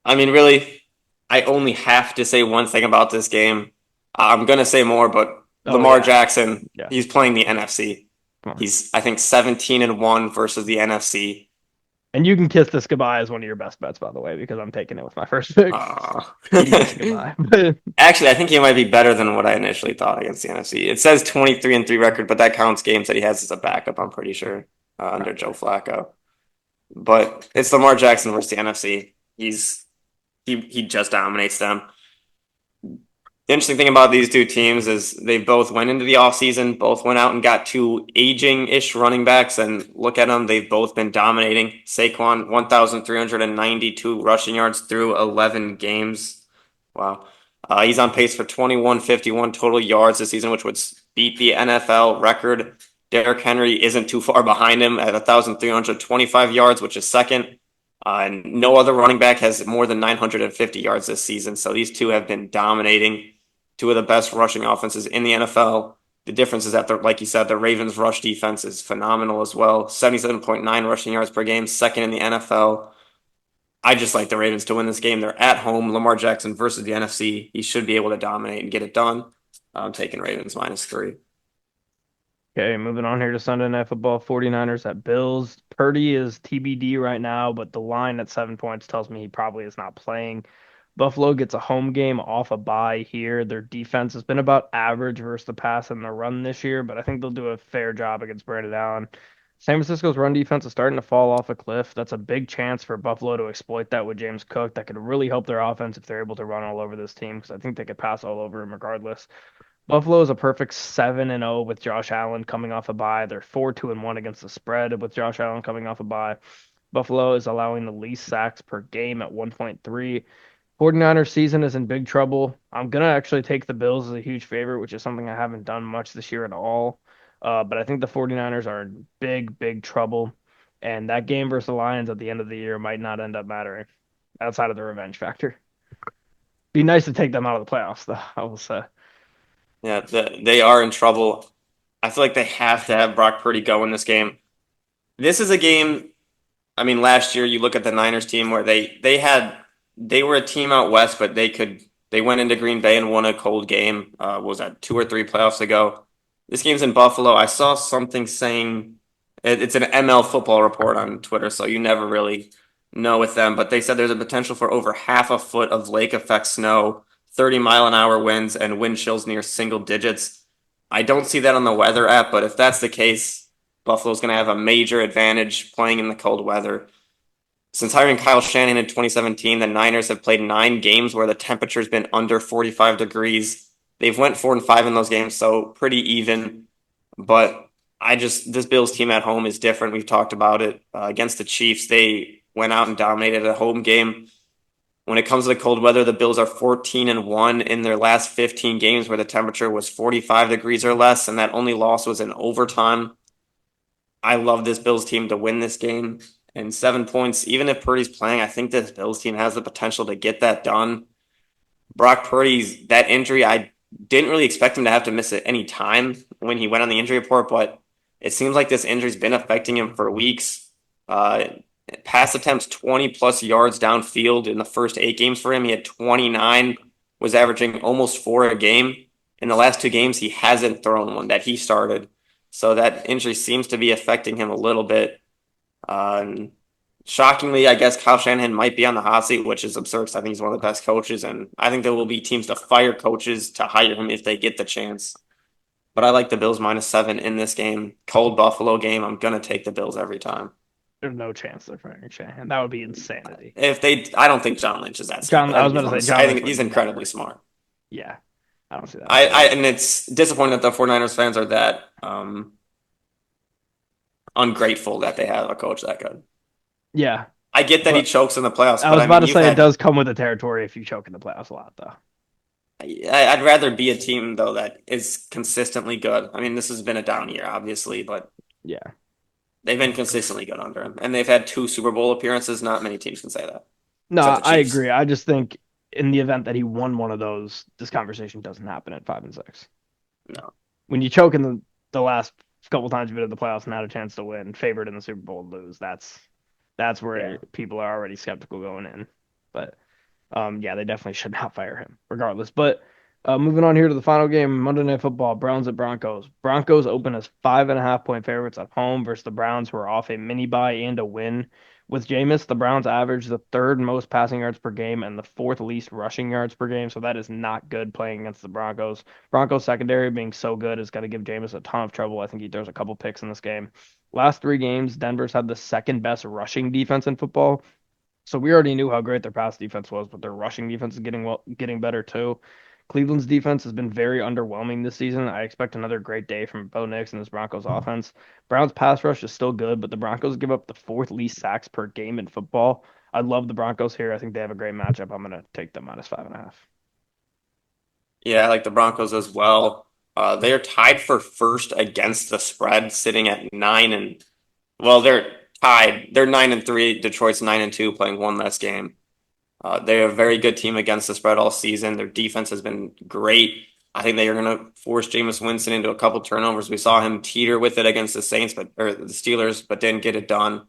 I mean, really, I only have to say one thing about this game. I'm going to say more, but Oh Lamar yeah, Jackson, yeah. he's playing the NFC. Come on. He's, I think, 17-1 versus the NFC. And you can kiss this goodbye as one of your best bets, by the way, because I'm taking it with my first pick. Uh, You can kiss it goodbye. But Actually, I think he might be better than what I initially thought against the NFC. It says 23-3 record, but that counts games that he has as a backup, I'm pretty sure, under Joe probably. Flacco. But it's Lamar Jackson versus the NFC. He just dominates them. The interesting thing about these two teams is they both went into the offseason, both went out and got 2 aging-ish running backs, and look at them, they've both been dominating. Saquon, 1,392 rushing yards through 11 games. Wow. He's on pace for 2,151 total yards this season, which would beat the NFL record. Derrick Henry isn't too far behind him at 1,325 yards, which is second. And no other running back has more than 950 yards this season. So these two have been dominating, two of the best rushing offenses in the NFL. The difference is that, like you said, the Ravens' rush defense is phenomenal as well. 77.9 rushing yards per game, second in the NFL. I just like the Ravens to win this game. They're at home. Lamar Jackson versus the NFC. He should be able to dominate and get it done. I'm taking Ravens -3. Okay, moving on here to Sunday Night Football, 49ers at Bills. Purdy is TBD right now, but the line at 7 points tells me he probably is not playing. Buffalo gets a home game off a bye here. Their defense has been about average versus the pass and the run this year, but I think they'll do a fair job against Brandon Allen. San Francisco's run defense is starting to fall off a cliff. That's a big chance for Buffalo to exploit that with James Cook. That could really help their offense if they're able to run all over this team because I think they could pass all over him regardless. Buffalo is a perfect 7-0 with Josh Allen coming off a bye. They're 4-2-1 against the spread with Josh Allen coming off a bye. Buffalo is allowing the least sacks per game at 1.3. 49ers season is in big trouble. I'm gonna actually take the Bills as a huge favorite, which is something I haven't done much this year at all. But I think the 49ers are in big, big trouble. And that game versus the Lions at the end of the year might not end up mattering outside of the revenge factor. Be nice to take them out of the playoffs, though, I will say. Yeah, they are in trouble. I feel like they have to have Brock Purdy go in this game. This is a game. I mean, last year you look at the Niners team where they were a team out west, but they went into Green Bay and won a cold game. What was that 2 or 3 playoffs ago? This game's in Buffalo. I saw something saying it's an ML football report on Twitter, so you never really know with them. But they said there's a potential for over half a foot of lake effect snow, 30-mile-an-hour winds, and wind chills near single digits. I don't see that on the weather app, but if that's the case, Buffalo's going to have a major advantage playing in the cold weather. Since hiring Kyle Shanahan in 2017, the Niners have played 9 games where the temperature's been under 45 degrees. They've went 4-5 in those games, so pretty even. But this Bills team at home is different. We've talked about it against the Chiefs. They went out and dominated a home game. When it comes to the cold weather, the Bills are 14-1 in their last 15 games where the temperature was 45 degrees or less, and that only loss was in overtime. I love this Bills team to win this game. And 7 points, even if Purdy's playing, I think this Bills team has the potential to get that done. Brock Purdy's that injury, I didn't really expect him to have to miss it any time when he went on the injury report, but it seems like this injury's been affecting him for weeks. Uh, Pass attempts 20 plus yards downfield in the first 8 games for him. He had 29, was averaging almost 4 a game. In the last 2 games, he hasn't thrown one that he started. So that injury seems to be affecting him a little bit. Um, Shockingly, I guess Kyle Shanahan might be on the hot seat, which is absurd 'cause I think he's one of the best coaches, and I think there will be teams to fire coaches to hire him if they get the chance. But I like the Bills -7 in this game. Cold Buffalo game. I'm gonna take the Bills every time. There's no chance they're firing Shanahan. That would be insanity. I don't think John Lynch is that John, stupid. I I was think about to say John I Lynch think would he's incredibly never. smart. Yeah, I don't see that happening. And it's disappointing that the 49ers fans are that ungrateful that they have a coach that good. Yeah, I get that he but chokes in the playoffs, I but was I about mean, to say it does come with the territory if you choke in the playoffs a lot, though. I'd rather be a team though that is consistently good. I mean, this has been a down year, obviously, but Yeah. they've been consistently good under him, and they've had 2 Super Bowl appearances. Not many teams can say that, No, except the I Chiefs. agree. I just think in the event that he won one of those, this conversation doesn't happen at 5-6. No, When you choke in the last couple times you've been in the playoffs and had a chance to win, favored in the Super Bowl, lose. That's yeah, where people are already skeptical going in. But yeah, they definitely should not fire him, regardless. But moving on here to the final game, Monday Night Football, Browns at Broncos. Broncos open as 5.5 point favorites at home versus the Browns, who are off a mini bye and a win. With Jameis, the Browns average the third most passing yards per game and the fourth least rushing yards per game, so that is not good playing against the Broncos. Broncos secondary being so good is going to give Jameis a ton of trouble. I think he throws a couple picks in this game. Last 3 games, Denver's had the second best rushing defense in football, so we already knew how great their pass defense was, but their rushing defense is getting better too. Cleveland's defense has been very underwhelming this season. I expect another great day from Bo Nix and this Broncos offense. Browns pass rush is still good, but the Broncos give up the fourth least sacks per game in football. I love the Broncos here. I think they have a great matchup. I'm gonna take them -5.5. yeah, I like the Broncos as well. They are tied for first against the spread, sitting at 9 and well, they're tied. They're 9-3. Detroit's 9-2, playing one less game. They're a very good team against the spread all season. Their defense has been great. I think they are going to force Jameis Winston into a couple turnovers. We saw him teeter with it against the Saints, or the Steelers, but didn't get it done.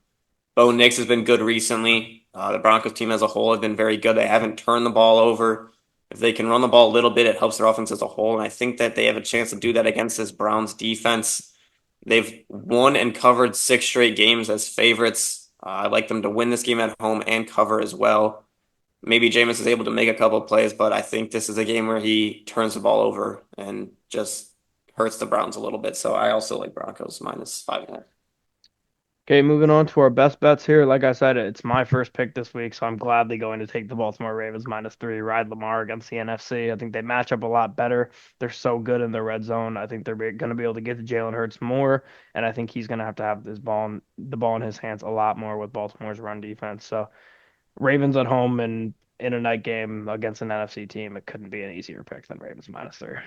Bo Nix has been good recently. The Broncos team as a whole have been very good. They haven't turned the ball over. If they can run the ball a little bit, it helps their offense as a whole. And I think that they have a chance to do that against this Browns defense. They've won and covered 6 straight games as favorites. I like them to win this game at home and cover as well. Maybe Jameis is able to make a couple of plays, but I think this is a game where he turns the ball over and just hurts the Browns a little bit. So I also like Broncos -5.5. Okay, moving on to our best bets here. Like I said, it's my first pick this week, so I'm gladly going to take the Baltimore Ravens -3, ride Lamar against the NFC. I think they match up a lot better. They're so good in the red zone. I think they're going to be able to get to Jalen Hurts more, and I think he's going to have the ball in his hands a lot more with Baltimore's run defense. So Ravens at home and in a night game against an NFC team, it couldn't be an easier pick than Ravens -3.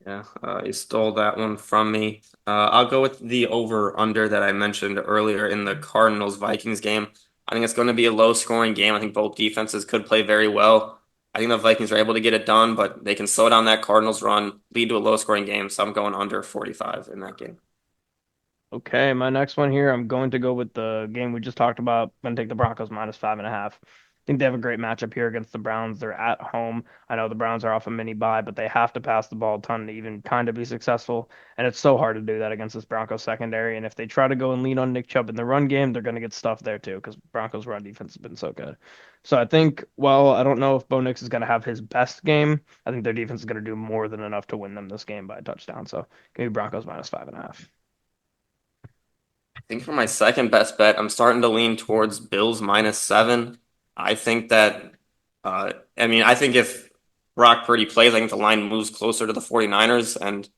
Yeah, you stole that one from me. I'll go with the over/under that I mentioned earlier in the Cardinals-Vikings game. I think it's going to be a low-scoring game. I think both defenses could play very well. I think the Vikings are able to get it done, but they can slow down that Cardinals run, lead to a low-scoring game. So I'm going under 45 in that game. Okay, my next one here, I'm going to go with the game we just talked about. I'm going to take the Broncos -5.5. I think they have a great matchup here against the Browns. They're at home. I know the Browns are off a mini bye, but they have to pass the ball a ton to even kind of be successful. And it's so hard to do that against this Broncos secondary. And if they try to go and lean on Nick Chubb in the run game, they're going to get stuffed there too, because Broncos run defense has been so good. So I think, well, I don't know if Bo Nix is going to have his best game. I think their defense is going to do more than enough to win them this game by a touchdown. So give me Broncos -5.5. I think for my second best bet, I'm starting to lean towards Bills -7. I think that, I think if Brock Purdy plays, I think the line moves closer to the 49ers. And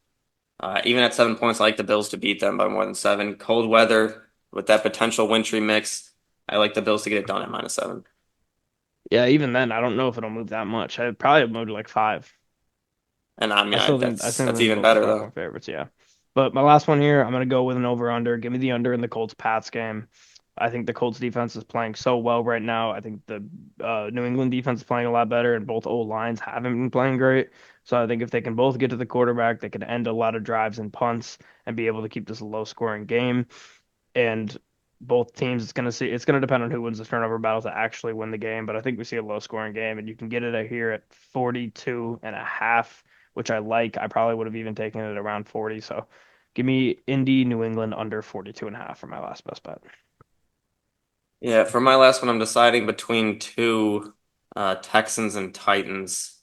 even at 7 points, I like the Bills to beat them by more than seven. Cold weather with that potential wintry mix, I like the Bills to get it done at -7. Yeah, even then, I don't know if it'll move that much. I'd probably move to like five. And I mean, I that's still that's think the even Bills are better 5 point though. favorites, yeah. But my last one here, I'm gonna go with an over under. Give me the under in the Colts Pats game. I think the Colts defense is playing so well right now. I think the New England defense is playing a lot better, and both old lines haven't been playing great. So I think if they can both get to the quarterback, they can end a lot of drives and punts and be able to keep this a low scoring game. And both teams, it's gonna depend on who wins the turnover battle to actually win the game. But I think we see a low scoring game, and you can get it at here at 42.5, which I like. I probably would have even taken it around 40. So give me Indy, New England under 42.5 for my last best bet. Yeah, for my last one, I'm deciding between two Texans and Titans.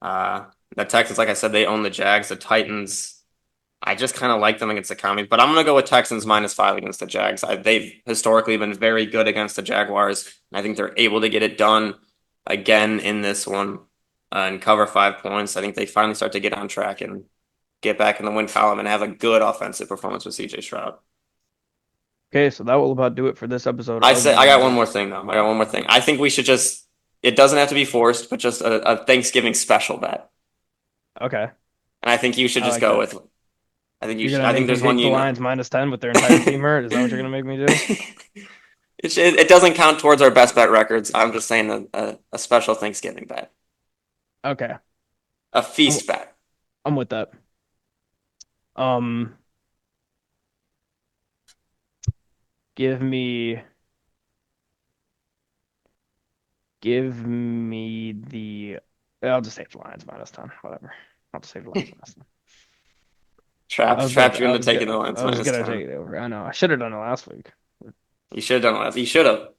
Uh, the Texans, like I said, they own the Jags. The Titans, I just kind of like them against the Commies, but I'm gonna go with Texans -5 against the Jags. They've historically been very good against the Jaguars, and I think they're able to get it done again in this one and cover 5 points. I think they finally start to get on track and get back in the win column and have a good offensive performance with CJ Stroud. Okay, so that will about do it for this episode I of said the I got one Engage. more thing though. I got What? one more thing. I think we should just. It doesn't have to be forced, but just a Thanksgiving special bet. Okay, And I think you should I just like go that. with. I think you You're should. gonna I think make me there's one take the you know. Lions -10 with their entire team hurt. Is that what you're gonna make me do? It doesn't count towards our best bet records. I'm just saying a special Thanksgiving bet, Okay, a I'm, feast bet. I'm with that. Um, give me. Give me the. I'll just take the Lions -10. Whatever. I'll just take the Lions -10. Trapped you into taking the I lines was minus gonna 10. take it over. I know. I should have done it last week. You should have done that. You should have.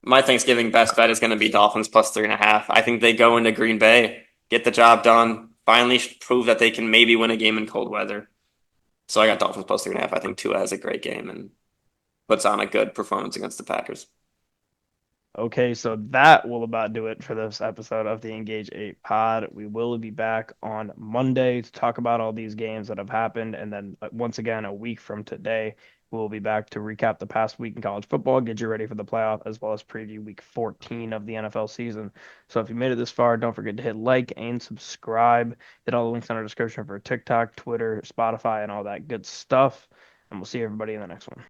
My Thanksgiving best bet is going to be Dolphins +3.5. I think they go into Green Bay, get the job done, finally prove that they can maybe win a game in cold weather. So I got Dolphins +3.5. I think Tua has a great game and puts on a good performance against the Packers. Okay, so that will about do it for this episode of the Engage 8 pod. We will be back on Monday to talk about all these games that have happened. And then, once again, a week from today, we'll be back to recap the past week in college football, get you ready for the playoff, as well as preview week 14 of the NFL season. So if you made it this far, don't forget to hit like and subscribe. Hit all the links in our description for TikTok, Twitter, Spotify, and all that good stuff. And we'll see everybody in the next one.